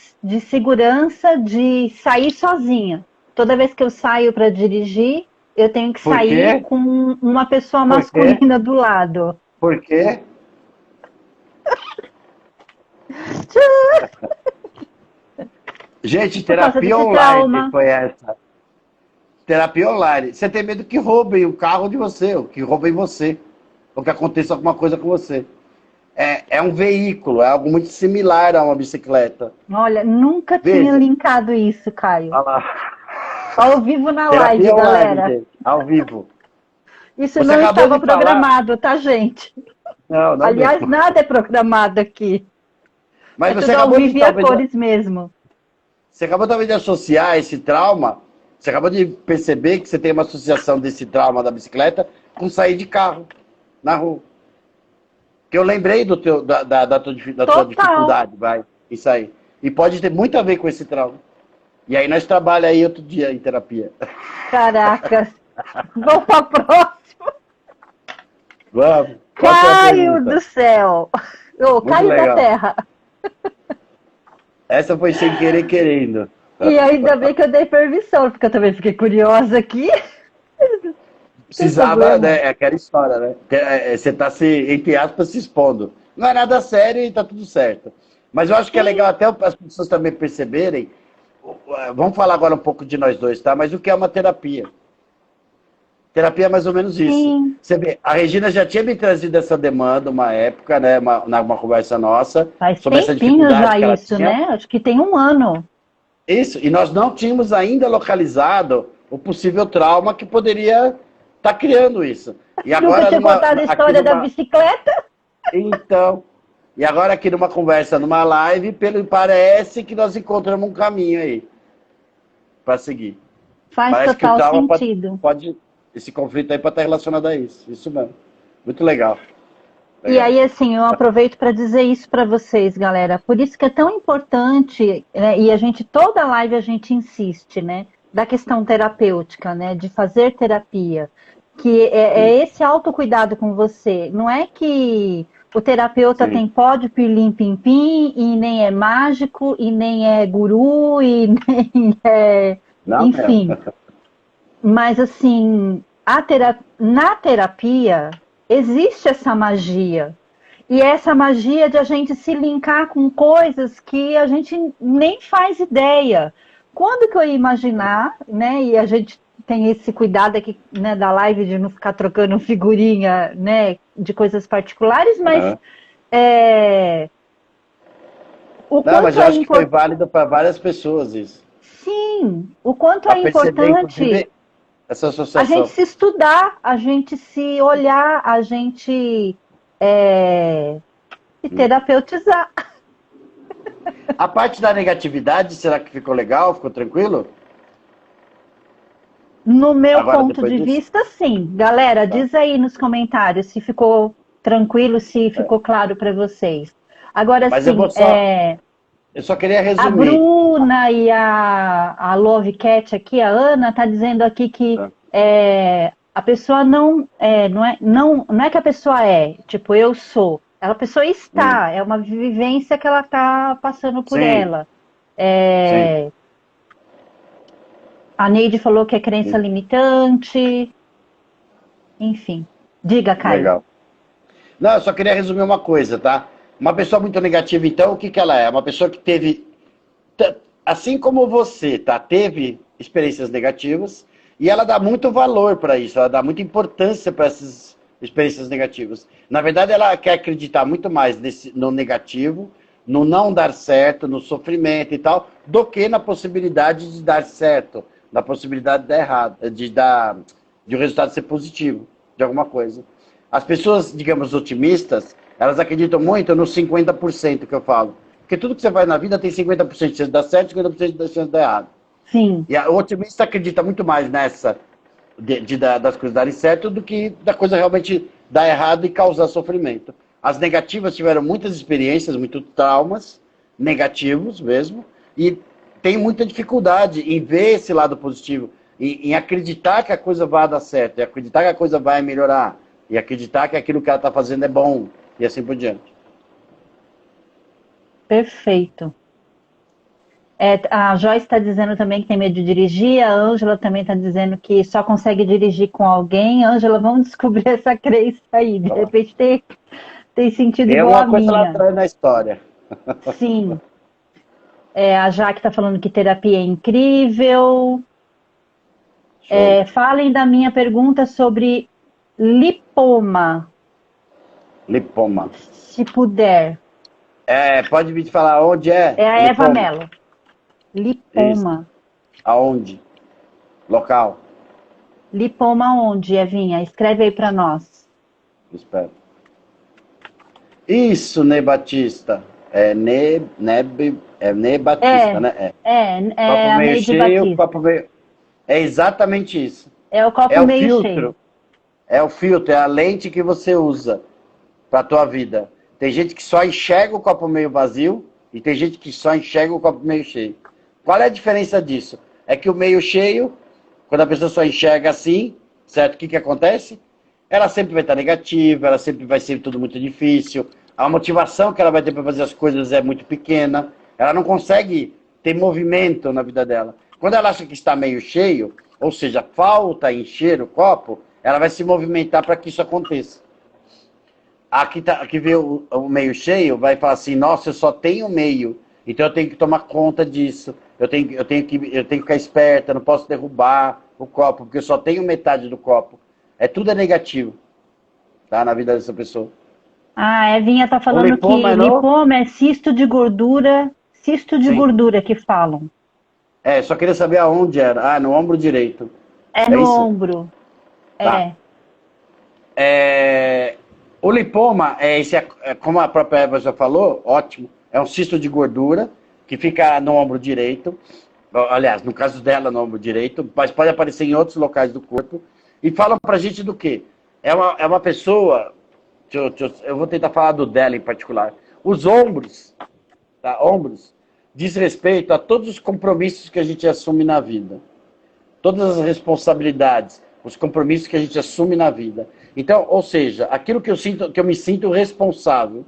segurança de sair sozinha. Toda vez que eu saio para dirigir, eu tenho que sair com uma pessoa masculina do lado. Por quê? Gente, terapia online foi essa. Terapia online. Você tem medo que roubem o carro de você, ou que roubem você, ou que aconteça alguma coisa com você. É um veículo, é algo muito similar a uma bicicleta. Olha, nunca tinha linkado isso, Caio. Olha lá. Ao vivo na Terapia live, online, galera. Gente, ao vivo. Isso não estava programado, tá, gente? Não, Aliás, mesmo. Nada é programado aqui. Mas você tudo acabou ao vivo e a cores mesmo. Você acabou também de associar esse trauma, você acabou de perceber que você tem uma associação desse trauma da bicicleta com sair de carro na rua. Que eu lembrei da tua dificuldade, vai, isso aí. E pode ter muito a ver com esse trauma. E aí nós trabalhamos aí outro dia em terapia. Caracas. Vamos para a próxima. Vamos. Qual que é a Caio pergunta? do céu! Ô, Muito Caio da legal. terra! Essa foi sem querer querendo. E ainda bem que eu dei permissão, porque eu também fiquei curiosa aqui. Não tem Precisava, problema. né? É aquela história, né? Você está se, entre aspas, se expondo. Não é nada sério e tá tudo certo. Mas eu acho que é Sim, legal até as pessoas também perceberem. Vamos falar agora um pouco de nós dois, tá? Mas o que é uma terapia? Terapia é mais ou menos isso. sim. Você vê, a Regina já tinha me trazido essa demanda uma época, né? Uma conversa nossa, Faz sobre essa tempinho dificuldade já que ela isso, tinha. né? Acho que tem um ano. Isso, e nós não tínhamos ainda localizado o possível trauma que poderia estar criando isso. E Nunca agora, tinha contado a aqui história da numa. bicicleta. Então. E agora, aqui numa conversa, numa live, parece que nós encontramos um caminho aí para seguir. Faz Parece que o total trauma sentido. esse conflito aí pode estar relacionado a isso. Isso mesmo. Muito legal. E Legal. aí, assim, eu aproveito para dizer isso para vocês, galera. Por isso que é tão importante, né, e a gente, toda live a gente insiste, né, da questão terapêutica, né, de fazer terapia, que Sim. é esse autocuidado com você. Não é que o terapeuta Sim. tem pó de pirlim-pim-pim, e nem é mágico, e nem é guru, e nem é... Não mesmo. Enfim, mas assim, na terapia existe essa magia. E essa magia de a gente se linkar com coisas que a gente nem faz ideia. Quando que eu ia imaginar, né? E a gente tem esse cuidado aqui, né, da live de não ficar trocando figurinha, né, de coisas particulares, mas Aham. é, o Não, mas quanto eu é acho que foi importante, válido para várias pessoas isso. sim, o quanto Para é perceber, importante inclusive, essa a gente associação. se estudar, a gente se olhar, a gente se terapeutizar. A parte da negatividade, será que ficou legal? Ficou tranquilo? No meu Agora, ponto depois de disso? vista, sim. Galera, Tá. diz aí nos comentários se ficou tranquilo, se É. ficou claro para vocês. Agora, Mas eu sim, vou só. Eu só queria a resumir. Bruna e a Love Cat aqui, a Ana, tá dizendo aqui que Tá. a pessoa não é que a pessoa é, tipo, eu sou. A pessoa Hum. está, é uma vivência que ela está passando por Sim, ela. sim. É, a Neide falou que é crença Sim. limitante, enfim. Diga, Caio. Legal. Não, eu só queria resumir uma coisa, tá? Uma pessoa muito negativa, então, o que que ela é? Uma pessoa que teve, assim como você, tá? Teve experiências negativas e ela dá muito valor para isso, ela dá muita importância para essas experiências negativas. Na verdade, ela quer acreditar muito mais no negativo, no não dar certo, no sofrimento e tal, do que na possibilidade de dar certo, na possibilidade de dar errado, de o resultado ser positivo, de alguma coisa. As pessoas, digamos, otimistas, elas acreditam muito nos 50% que eu falo. Porque tudo que você faz na vida tem 50% de chance de dar certo e 50% de chance de dar errado. Sim, E o otimista acredita muito mais nessa, das coisas darem certo, do que da coisa realmente dar errado e causar sofrimento. As negativas tiveram muitas experiências, muitos traumas negativos mesmo, e tem muita dificuldade em ver esse lado positivo, em acreditar que a coisa vai dar certo, e acreditar que a coisa vai melhorar, e acreditar que aquilo que ela está fazendo é bom, e assim por diante. perfeito. A Joyce está dizendo também que tem medo de dirigir, a Ângela também está dizendo que só consegue dirigir com alguém. Ângela, vamos descobrir essa crença aí. De repente tem sentido Tem igual a alguma coisa lá minha. atrás na história. Sim. A Jaque está falando que terapia é incrível. Show. Falem da minha pergunta sobre lipoma, Lipoma. se puder. Pode me falar onde é É a o Eva lipoma? Mello. Isso. Lipoma. Aonde? Local. Lipoma onde, Evinha? Escreve aí para nós. Espero. Isso, Ney Batista. Ney Batista, É, né? é Copo a meio Neide cheio, Batista. copo meio... É exatamente isso. É o copo É o meio cheio. filtro. É o filtro, é a lente que você usa para a tua vida. Tem gente que só enxerga o copo meio vazio e tem gente que só enxerga o copo meio cheio. Qual é a diferença disso? É que o meio cheio, quando a pessoa só enxerga assim, certo? O que que acontece? ela sempre vai estar negativa, ela sempre vai ser tudo muito difícil, a motivação que ela vai ter para fazer as coisas é muito pequena, ela não consegue ter movimento na vida dela. Quando ela acha que está meio cheio, ou seja, falta encher o copo, ela vai se movimentar para que isso aconteça. Aqui vê o meio cheio, vai falar assim, nossa, eu só tenho meio, então eu tenho que tomar conta disso, eu tenho que ficar esperta, não posso derrubar o copo, porque eu só tenho metade do copo. Tudo é negativo, tá, na vida dessa pessoa. A Evinha tá falando que lipoma é cisto de gordura que falam. Só queria saber aonde era. Ah, no ombro direito. É no isso? ombro. Tá. O lipoma, como a própria Eva já falou, ótimo, é um cisto de gordura que fica no ombro direito. Aliás, no caso dela, no ombro direito, mas pode aparecer em outros locais do corpo. E falam pra gente do quê? É uma pessoa, eu vou tentar falar do dela em particular. Os ombros, tá? Ombros, diz respeito a todos os compromissos que a gente assume na vida. Todas as responsabilidades, os compromissos que a gente assume na vida. Então, ou seja, aquilo que eu me sinto responsável.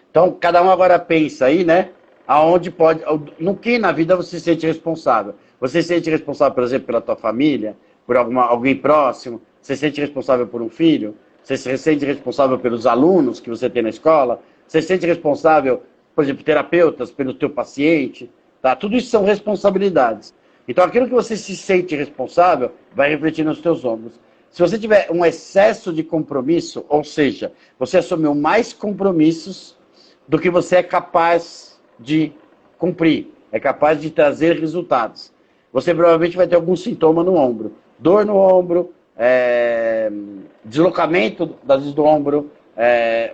Então, cada um agora pensa aí, né? Aonde pode, no que na vida você se sente responsável? Você se sente responsável, por exemplo, pela tua família, por alguém próximo? Você se sente responsável por um filho? Você se sente responsável pelos alunos que você tem na escola? Você se sente responsável, por exemplo, terapeutas, pelo teu paciente? Tá? Tudo isso são responsabilidades. Então, aquilo que você se sente responsável vai refletir nos teus ombros. Se você tiver um excesso de compromisso, ou seja, você assumiu mais compromissos do que você é capaz de cumprir, é capaz de trazer resultados, você provavelmente vai ter algum sintoma no ombro. Dor no ombro, deslocamento às vezes do ombro,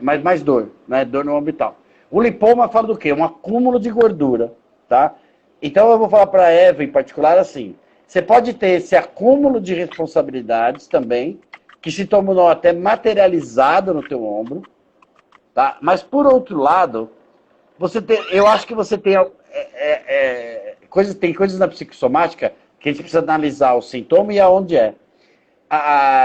mas mais dor, né? Dor no ombro e tal. O lipoma fala do quê? Um acúmulo de gordura, tá? Então eu vou falar para a Eva em particular assim, você pode ter esse acúmulo de responsabilidades também, que se tornou até materializado no teu ombro, tá? Mas por outro lado, eu acho que você tem coisas na psicossomática que a gente precisa analisar o sintoma e aonde é.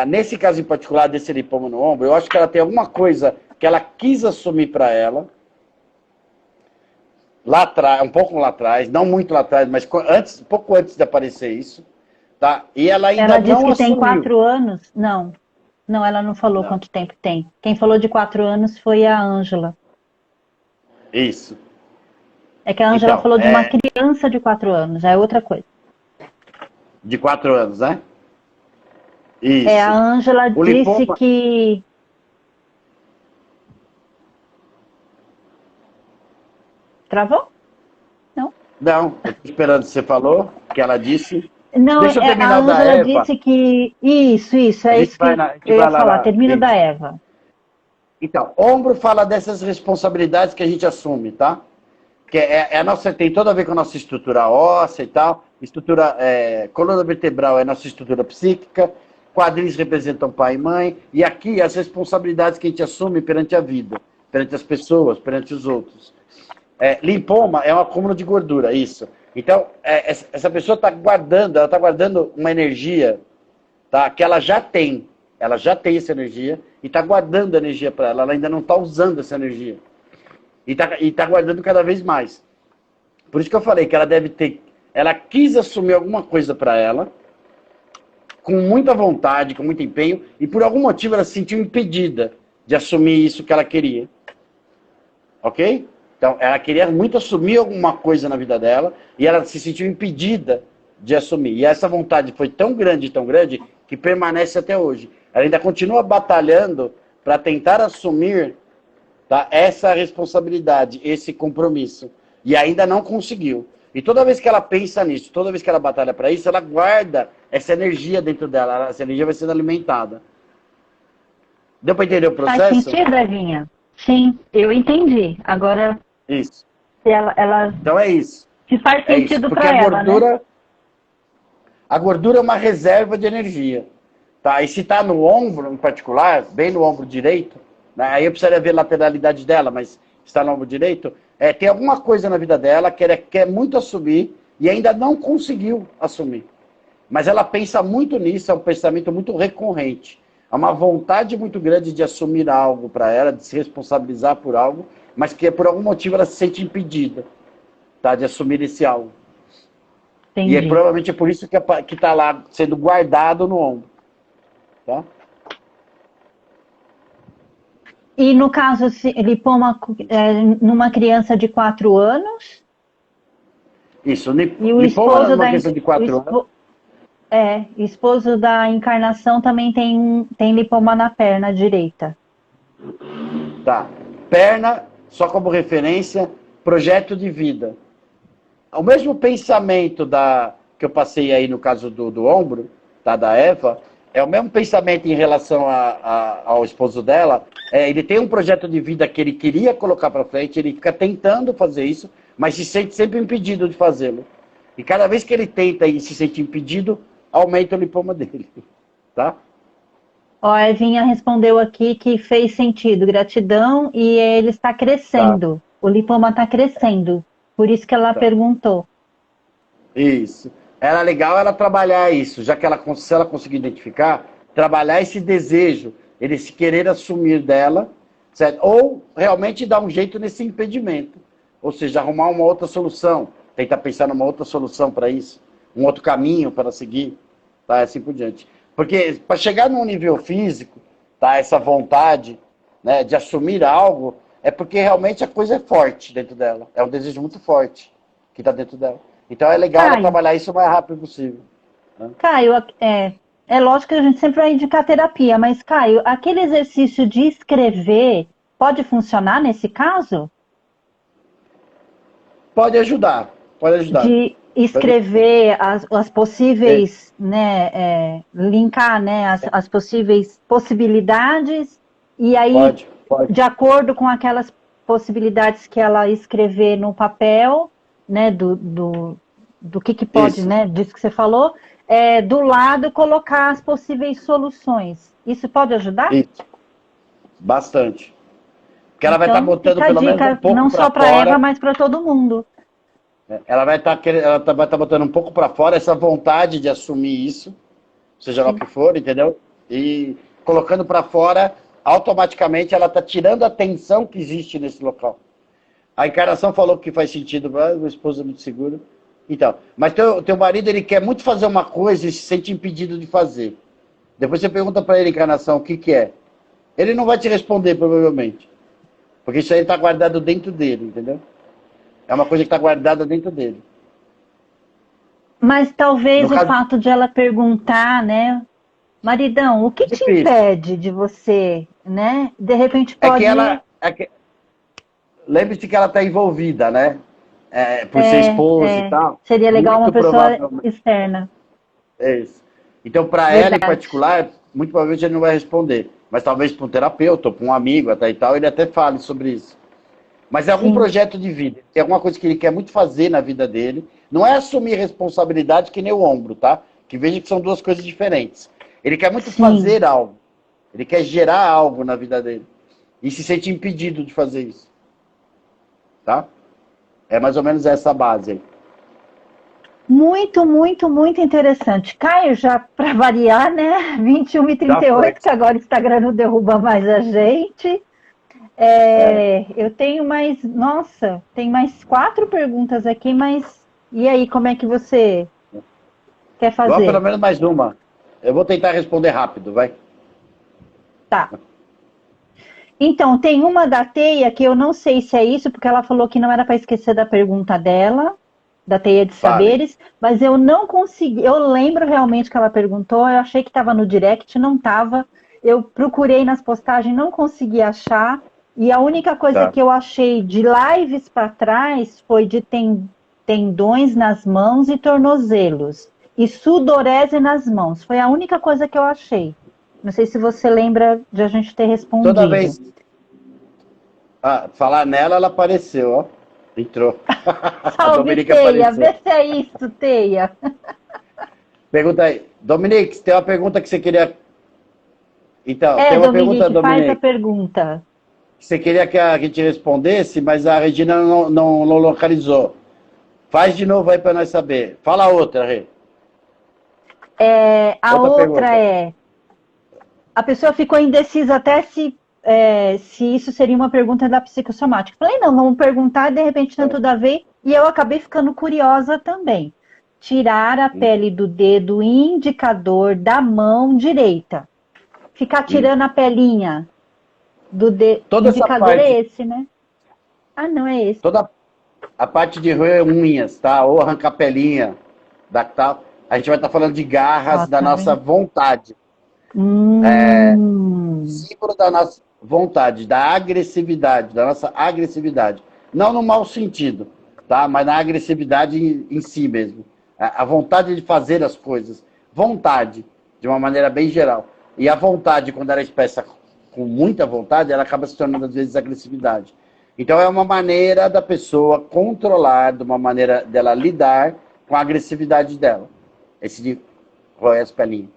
Nesse caso em particular, desse lipoma no ombro, eu acho que ela tem alguma coisa que ela quis assumir para ela, lá atrás, um pouco lá atrás, não muito lá atrás, mas um pouco antes de aparecer isso, tá? E ela ainda não assumiu. Ela disse que tem 4 anos? Não, ela não falou quanto tempo tem. Quem falou de 4 anos foi a Ângela. Isso. É que a Ângela falou de uma criança de 4 anos, já é outra coisa. De 4 anos, né? Isso. A Ângela disse que... Travou? Não? Não, eu tô esperando você falou, que ela disse. Não, deixa eu terminar a da Ângela Eva. disse que... Isso, é isso que eu ia falar. Termino da Eva. Então, ombro fala dessas responsabilidades que a gente assume, tá? Que tem tudo a ver com a nossa estrutura óssea e tal. Coluna vertebral é a nossa estrutura psíquica. Quadris representam pai e mãe. E aqui as responsabilidades que a gente assume perante a vida, perante as pessoas, perante os outros. Lipoma é um acúmulo de gordura, isso. Então, essa pessoa está guardando uma energia, tá? Que ela já tem. Ela já tem essa energia e está guardando a energia para ela. Ela ainda não está usando essa energia. E tá guardando cada vez mais. Por isso que eu falei que ela quis assumir alguma coisa para ela, com muita vontade, com muito empenho, e por algum motivo ela se sentiu impedida de assumir isso que ela queria. Ok? Então, ela queria muito assumir alguma coisa na vida dela, e ela se sentiu impedida de assumir. E essa vontade foi tão grande, que permanece até hoje. Ela ainda continua batalhando para tentar assumir, tá, essa responsabilidade, esse compromisso. E ainda não conseguiu. E toda vez que ela pensa nisso, toda vez que ela batalha para isso, ela guarda essa energia dentro dela. Essa energia vai sendo alimentada. Deu para entender o processo? Faz sentido, Evinha? Sim, eu entendi. Agora... Isso. Então é isso. Se faz sentido para ela, né? A gordura é uma reserva de energia. Tá? E se está no ombro, em particular, bem no ombro direito, né? Aí eu precisaria ver a lateralidade dela, mas se está no ombro direito, tem alguma coisa na vida dela que ela quer muito assumir e ainda não conseguiu assumir. Mas ela pensa muito nisso, é um pensamento muito recorrente. há uma vontade muito grande de assumir algo para ela, de se responsabilizar por algo, mas que por algum motivo ela se sente impedida, tá, de assumir esse algo. E Entendi. provavelmente é por isso que está lá sendo guardado no ombro. Tá? E no caso, se lipoma numa criança de 4 anos, Isso, e o lipoma esposo numa da, criança de 4 anos. esposo da encarnação também tem lipoma na perna direita. Tá. Perna, só como referência, projeto de vida. O mesmo pensamento que eu passei aí no caso do ombro, tá, da Eva, é o mesmo pensamento em relação ao esposo dela. Ele tem um projeto de vida que ele queria colocar para frente, ele fica tentando fazer isso, mas se sente sempre impedido de fazê-lo. E cada vez que ele tenta e se sente impedido, aumenta o lipoma dele. Tá? Ó, a Evinha respondeu aqui que fez sentido, gratidão, e ele está crescendo. Tá. O lipoma está crescendo. Por isso que ela Tá. perguntou. Isso. Era legal ela trabalhar isso, já que se ela conseguir identificar, trabalhar esse desejo, ele se querer assumir dela, certo? Ou realmente dar um jeito nesse impedimento. Ou seja, arrumar uma outra solução, tentar pensar numa outra solução para isso, um outro caminho para seguir, tá? Assim por diante. Porque para chegar num nível físico, tá? Essa vontade, né, de assumir algo, é porque realmente a coisa é forte dentro dela. É um desejo muito forte que está dentro dela. Então é legal ela trabalhar isso o mais rápido possível. Né? Caio, é lógico que a gente sempre vai indicar terapia, mas Caio, aquele exercício de escrever pode funcionar nesse caso? Pode ajudar, pode ajudar. De escrever as possíveis, né, linkar, né, as possíveis possibilidades, e aí, pode. de acordo com aquelas possibilidades que ela escrever no papel, né, do que pode, Isso. né, disso que você falou, do lado colocar as possíveis soluções. Isso pode ajudar? Isso. Bastante. Porque ela vai estar botando fica a pelo menos dica, um pouco não para só para fora. Eva, mas para todo mundo. Ela vai estar botando um pouco para fora essa vontade de assumir isso, seja lá o que for, entendeu? E colocando para fora, automaticamente ela está tirando a tensão que existe nesse local. A encarnação falou que faz sentido, meu esposo é muito seguro. Então, mas teu marido, ele quer muito fazer uma coisa e se sente impedido de fazer. Depois você pergunta para ele, encarnação, o que é? Ele não vai te responder, provavelmente. Porque isso aí está guardado dentro dele, entendeu? É uma coisa que está guardada dentro dele. Mas talvez No o caso, fato de ela perguntar, né? Maridão, o que te difícil. impede de você, né? De repente É pode... que ela... Lembre-se que ela está envolvida, né? Por ser esposa e tal. Seria legal uma Muito pessoa provavelmente. externa. É isso. Então, para ela em particular, muito provavelmente ele não vai responder. Mas talvez para um terapeuta ou para um amigo até e tal, ele até fale sobre isso. Mas é algum projeto de vida. Tem alguma coisa que ele quer muito fazer na vida dele. Não é assumir responsabilidade que nem o ombro, tá? Que veja que são duas coisas diferentes. Ele quer muito fazer algo. Ele quer gerar algo na vida dele. E se sente impedido de fazer isso. Tá? É mais ou menos essa base aí. Muito, muito, muito interessante. Caio, já para variar, né? 21h38, que agora o Instagram não derruba mais a gente. Eu tenho mais... Nossa, tem mais 4 perguntas aqui, mas... E aí, como é que você quer fazer? Vamos pelo menos mais uma. Eu vou tentar responder rápido, vai. Tá. Então, tem uma da Teia que eu não sei se é isso, porque ela falou que não era para esquecer da pergunta dela, da Teia de Saberes, mas eu não consegui. Eu lembro realmente que ela perguntou, eu achei que estava no direct, não estava. Eu procurei nas postagens, não consegui achar. E a única coisa que eu achei de lives para trás foi de tendões nas mãos e tornozelos. E sudorese nas mãos. Foi a única coisa que eu achei. Não sei se você lembra de a gente ter respondido. Toda vez... falar nela, ela apareceu, ó. Entrou. Salve, Teia. Vê se é isso, Teia. Pergunta aí. Dominique, tem uma pergunta que você queria... Então, tem uma Dominique, pergunta, Dominique. faz a pergunta. Você queria que a gente respondesse, mas a Regina não localizou. Faz de novo aí para nós saber. Fala outra, Rê. A outra é... a pessoa ficou indecisa até se isso seria uma pergunta da psicossomática. Falei, não, vamos perguntar, de repente não tem tudo a ver. E eu acabei ficando curiosa também. Tirar a pele do dedo indicador da mão direita. Ficar tirando a pelinha do dedo indicador parte... é esse, né? Ah, não é esse. Toda a parte de roer unhas, tá? Ou arrancar pelinha, tal. A gente vai estar falando de garras da nossa vontade. Símbolo da nossa vontade, da agressividade, da nossa agressividade. Não no mau sentido, tá? Mas na agressividade em si mesmo. A vontade de fazer as coisas. Vontade, de uma maneira bem geral. E a vontade, quando ela é expressa com muita vontade, ela acaba se tornando, às vezes, agressividade. Então, é uma maneira da pessoa controlar, de uma maneira dela lidar com a agressividade dela. Esse de roer as pelinhas.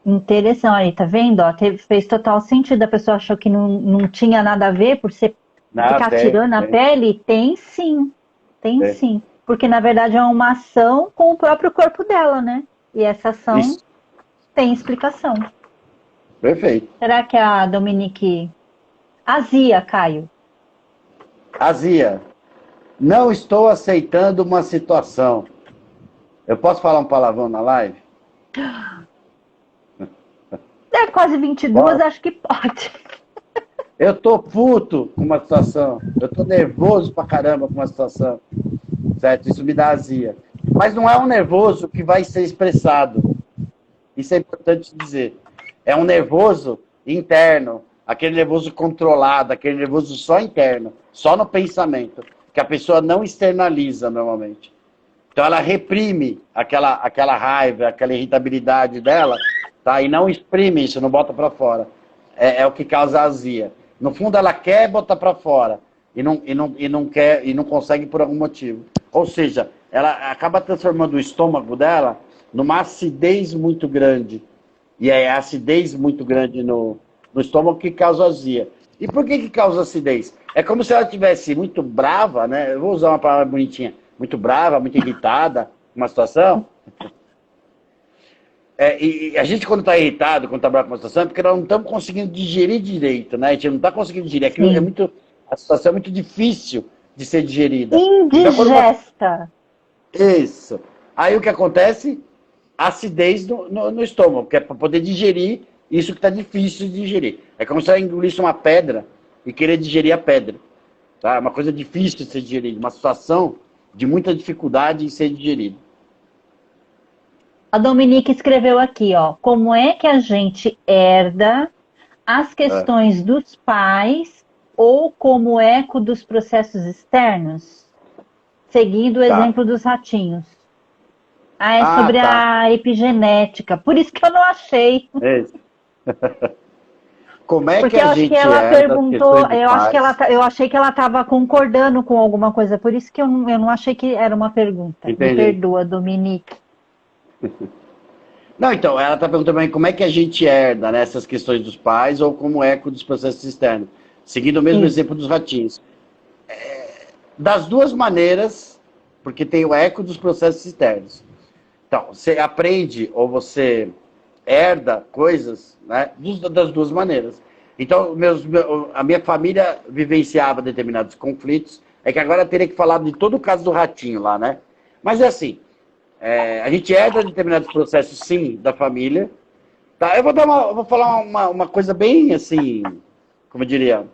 Interessante, aí, tá vendo? Ó, fez total sentido. A pessoa achou que não tinha nada a ver por você ficar tirando a pele. Tem sim. Tem sim. Porque, na verdade, é uma ação com o próprio corpo dela, né? E essa ação tem explicação. Perfeito. Será que a Dominique... Azia, Caio. Azia. Não estou aceitando uma situação. Eu posso falar um palavrão na live? É quase 22, pode. Acho que pode. Eu tô puto com uma situação. Eu tô nervoso pra caramba com uma situação. Certo? Isso me dá azia. Mas não é um nervoso que vai ser expressado. Isso é importante dizer. É um nervoso interno. Aquele nervoso controlado, aquele nervoso só interno. Só no pensamento. Que a pessoa não externaliza normalmente. Então ela reprime aquela raiva, aquela irritabilidade dela, tá? E não exprime isso, não bota para fora. É o que causa azia. No fundo ela quer botar para fora e não quer e não consegue por algum motivo. Ou seja, ela acaba transformando o estômago dela numa acidez muito grande. E é a acidez muito grande no estômago que causa azia. E por que causa acidez? É como se ela estivesse muito brava, né? Eu vou usar uma palavra bonitinha. Muito brava, muito irritada, uma situação. E a gente, quando está irritado, quando está bravo com uma situação, é porque nós não estamos conseguindo digerir direito, né? A gente não está conseguindo digerir. Aquilo a situação é muito difícil de ser digerida. Indigesta. Então, isso. Aí o que acontece? Acidez no estômago, que é para poder digerir isso que está difícil de digerir. É como se ela engolisse uma pedra e querer digerir a pedra. Tá? É uma coisa difícil de ser digerida, uma situação de muita dificuldade em ser digerido. A Dominique escreveu aqui, ó, como é que a gente herda as questões dos pais ou como eco dos processos externos? Seguindo o exemplo dos ratinhos. Sobre a epigenética. Por isso que eu não achei. Como é porque que a gente ela perguntou, eu achei que ela estava concordando com alguma coisa, por isso que eu não achei que era uma pergunta. Entendi. Me perdoa, Dominique. Não, então, ela está perguntando também como é que a gente herda, né, essas questões dos pais ou como eco dos processos externos. Seguindo o mesmo exemplo dos ratinhos. Das duas maneiras, porque tem o eco dos processos externos. Então, você aprende ou você herda coisas, né, das duas maneiras. Então, a minha família vivenciava determinados conflitos. É que agora eu teria que falar de todo o caso do ratinho lá, né? Mas é assim, a gente herda determinados processos, sim, da família. Tá? Eu vou falar uma coisa bem assim, como eu diria,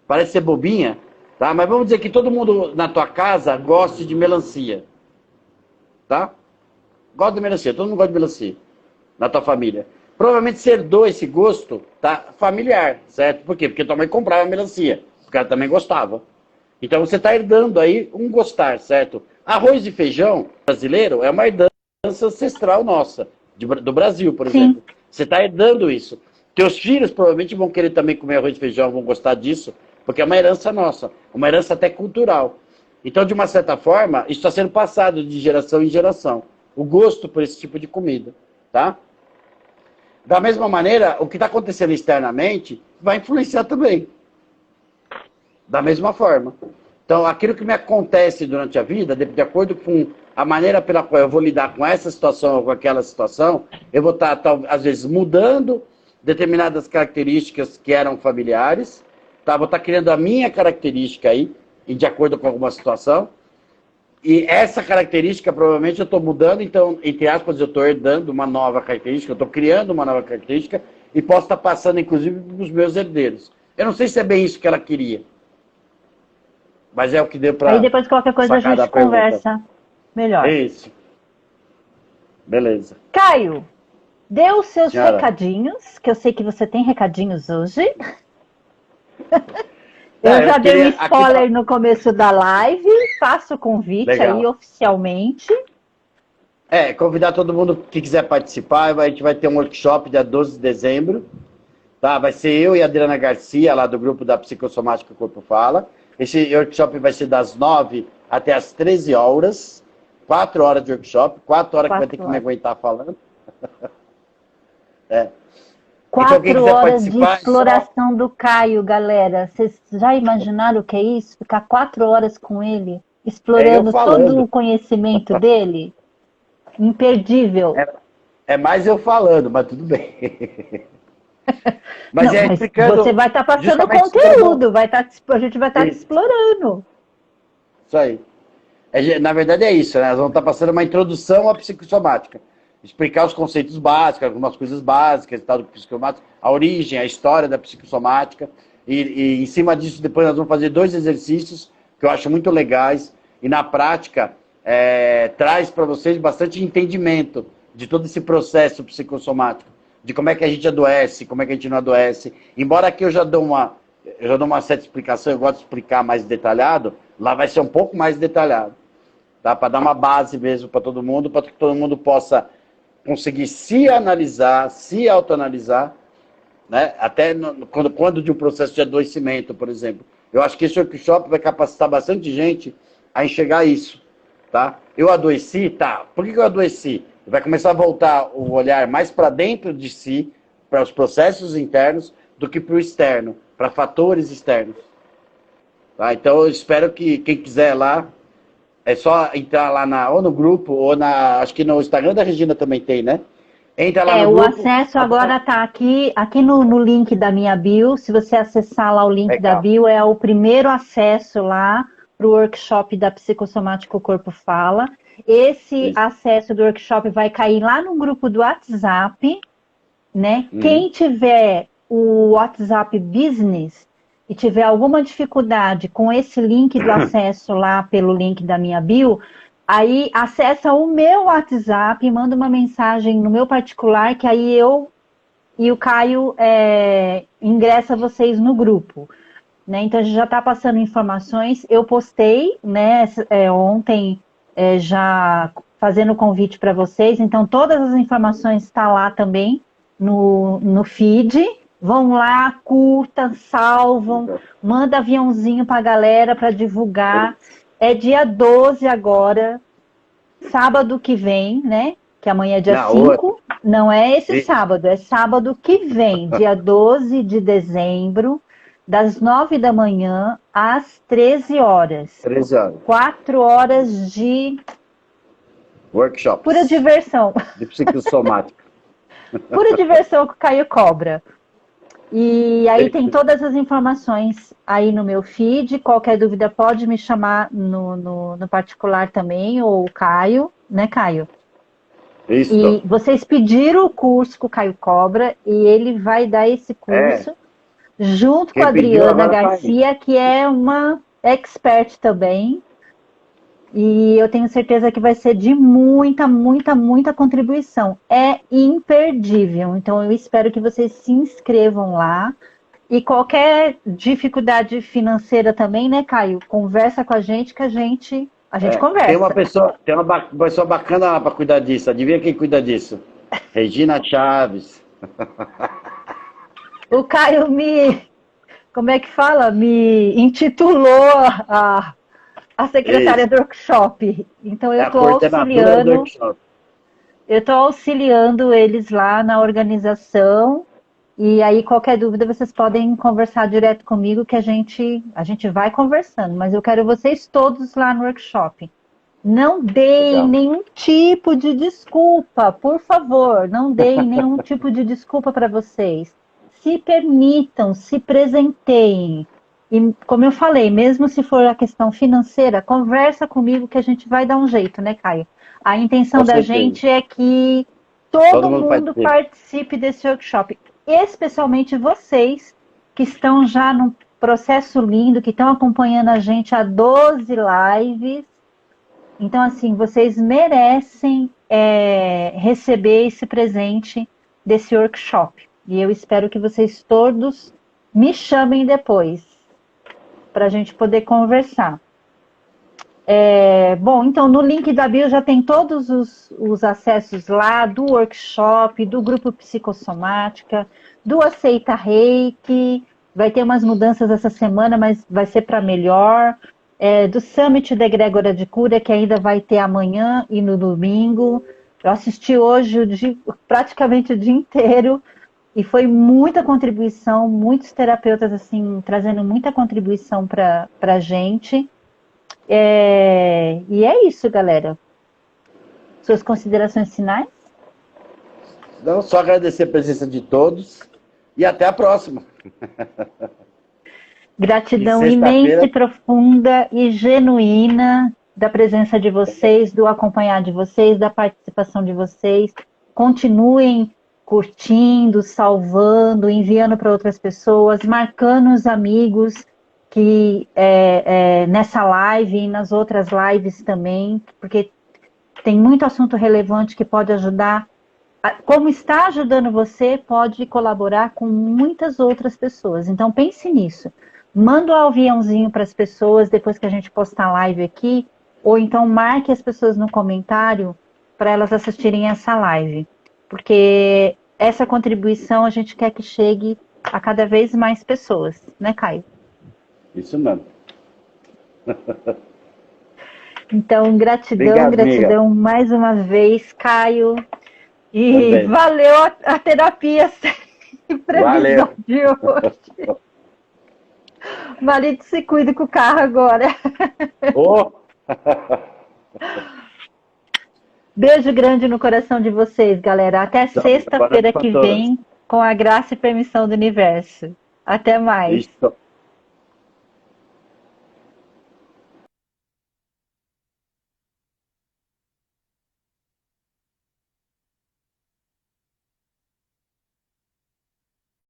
parece ser bobinha, tá? Mas vamos dizer que todo mundo na tua casa goste de melancia. Tá? Gosta de melancia, todo mundo gosta de melancia na tua família. Provavelmente você herdou esse gosto, tá? Familiar, certo? Por quê? Porque tua mãe comprava melancia, porque ela também gostava. Então você está herdando aí um gostar, certo? Arroz e feijão brasileiro é uma herdança ancestral nossa, do Brasil, por exemplo. Você está herdando isso. Teus filhos provavelmente vão querer também comer arroz e feijão, vão gostar disso, porque é uma herança nossa, uma herança até cultural. Então, de uma certa forma, isso está sendo passado de geração em geração. O gosto por esse tipo de comida, tá? Da mesma maneira, o que está acontecendo externamente vai influenciar também. Da mesma forma. Então, aquilo que me acontece durante a vida, de acordo com a maneira pela qual eu vou lidar com essa situação ou com aquela situação, eu vou estar, às vezes, mudando determinadas características que eram familiares, tá? Vou estar criando a minha característica aí, e de acordo com alguma situação, e essa característica provavelmente eu estou mudando, então, entre aspas, eu estou herdando uma nova característica, eu estou criando uma nova característica, e posso estar passando, inclusive, para os meus herdeiros. Eu não sei se é bem isso que ela queria, mas é o que deu para... Aí depois qualquer coisa a gente conversa melhor. É isso. Beleza. Caio, dê os seus recadinhos, que eu sei que você tem recadinhos hoje. Eu já dei um spoiler no começo da live, faço o convite aí oficialmente. Convidar todo mundo que quiser participar, a gente vai ter um workshop dia 12 de dezembro, tá? Vai ser eu e a Adriana Garcia, lá do grupo da Psicossomática Corpo Fala. Esse workshop vai ser das 9 até as 13 horas, 4 horas de workshop, 4 horas que vai ter que me aguentar falando. 4 então, horas de exploração do Caio, galera. Vocês já imaginaram o que é isso? Ficar 4 horas com ele, explorando todo o conhecimento dele? Imperdível. É mais eu falando, mas tudo bem. Mas não, explicando. Você vai estar passando conteúdo, a gente vai estar explorando. Isso aí. Na verdade é isso, né? Nós vamos estar passando uma introdução à psicossomática. Explicar os conceitos básicos, algumas coisas básicas, tal, do psicossomática, a origem, a história da psicossomática. E em cima disso, depois nós vamos fazer 2 exercícios que eu acho muito legais. E na prática, traz para vocês bastante entendimento de todo esse processo psicossomático. De como é que a gente adoece, como é que a gente não adoece. Embora aqui eu já dou uma certa explicação, eu gosto de explicar mais detalhado, lá vai ser um pouco mais detalhado. Tá? Para dar uma base mesmo para todo mundo, para que todo mundo possa conseguir se analisar, se autoanalisar, né? Até quando de um processo de adoecimento, por exemplo. Eu acho que esse workshop vai capacitar bastante gente a enxergar isso. Tá? Eu adoeci, tá? Por que eu adoeci? Vai começar a voltar o olhar mais para dentro de si, para os processos internos, do que para o externo, para fatores externos. Tá? Então eu espero que quem quiser lá, é só entrar lá ou no grupo, ou acho que no Instagram da Regina também tem, né? Entra lá no grupo. O acesso agora está aqui no link da minha bio. Se você acessar lá o link da bio, é o primeiro acesso lá para o workshop da Psicossomática o Corpo Fala. Esse acesso do workshop vai cair lá no grupo do WhatsApp, né? Quem tiver o WhatsApp Business e tiver alguma dificuldade com esse link do acesso lá pelo link da minha bio, aí acessa o meu WhatsApp e manda uma mensagem no meu particular, que aí eu e o Caio ingressa vocês no grupo. Né? Então a gente já está passando informações. Eu postei, né, ontem, já fazendo o convite para vocês, então todas as informações estão lá também no feed. Vão lá, curtam, salvam, manda aviãozinho para a galera para divulgar. É dia 12 agora, sábado que vem, né? Que amanhã é dia 5. Não é esse sábado, é sábado que vem, dia 12 de dezembro, das 9 da manhã às 13 horas. 13 horas. 4 horas de workshop. Pura diversão. De psicossomática. Pura diversão que o Caio cobra. E aí tem todas as informações aí no meu feed. Qualquer dúvida pode me chamar no particular também, ou o Caio, né, Caio? Isso. E vocês pediram o curso que o Caio cobra e ele vai dar esse curso junto com a Adriana Garcia, que é uma expert também. E eu tenho certeza que vai ser de muita, muita, muita contribuição. É imperdível. Então eu espero que vocês se inscrevam lá. E qualquer dificuldade financeira também, né, Caio? Conversa com a gente que a gente conversa. Tem uma pessoa bacana lá para cuidar disso. Adivinha quem cuida disso? Regina Chaves. O Caio como é que fala? Me intitulou a secretária do workshop. Então eu estou auxiliando. Eu estou auxiliando eles lá na organização. E aí, qualquer dúvida, vocês podem conversar direto comigo, que a gente vai conversando. Mas eu quero vocês todos lá no workshop. Não deem Legal. nenhum tipo de desculpa, por favor, não deem nenhum tipo de desculpa para vocês. Se permitam, se presenteiem. E como eu falei, mesmo se for a questão financeira, conversa comigo que a gente vai dar um jeito, né, Caio? A intenção Com da certeza. gente é que Todo todo mundo mundo participa. participe desse workshop, especialmente vocês que estão já num processo lindo, que estão acompanhando a gente há 12 lives. Então, assim, vocês merecem receber esse presente desse workshop. E eu espero que vocês todos me chamem depois, para a gente poder conversar. Bom, então no link da bio já tem todos os acessos lá do workshop, do grupo Psicossomática, do Aceita Reiki. Vai ter umas mudanças essa semana, mas vai ser para melhor. Do Summit da Egrégora de Cura, que ainda vai ter amanhã e no domingo. Eu assisti hoje praticamente o dia inteiro e foi muita contribuição, muitos terapeutas assim trazendo muita contribuição para a gente. E é isso, galera. Suas considerações finais? Então, só agradecer a presença de todos e até a próxima. Gratidão E imensa e sexta-feira, profunda e genuína da presença de vocês, do acompanhar de vocês, da participação de vocês. Continuem curtindo, salvando, enviando para outras pessoas, marcando os amigos que nessa live e nas outras lives também, porque tem muito assunto relevante que pode ajudar. Como está ajudando você, pode colaborar com muitas outras pessoas. Então pense nisso. Manda o aviãozinho para as pessoas depois que a gente postar a live aqui, ou então marque as pessoas no comentário para elas assistirem essa live. Porque essa contribuição a gente quer que chegue a cada vez mais pessoas, né, Caio? isso mesmo. Então, gratidão, Obrigado, gratidão amiga. mais uma vez, Caio. E Também. valeu a terapia sem previsão Valeu. de hoje. Marido, se cuida com o carro agora. Oh. Beijo grande no coração de vocês, galera. Até sexta-feira que vem, com a graça e permissão do universo. Até mais. Isso.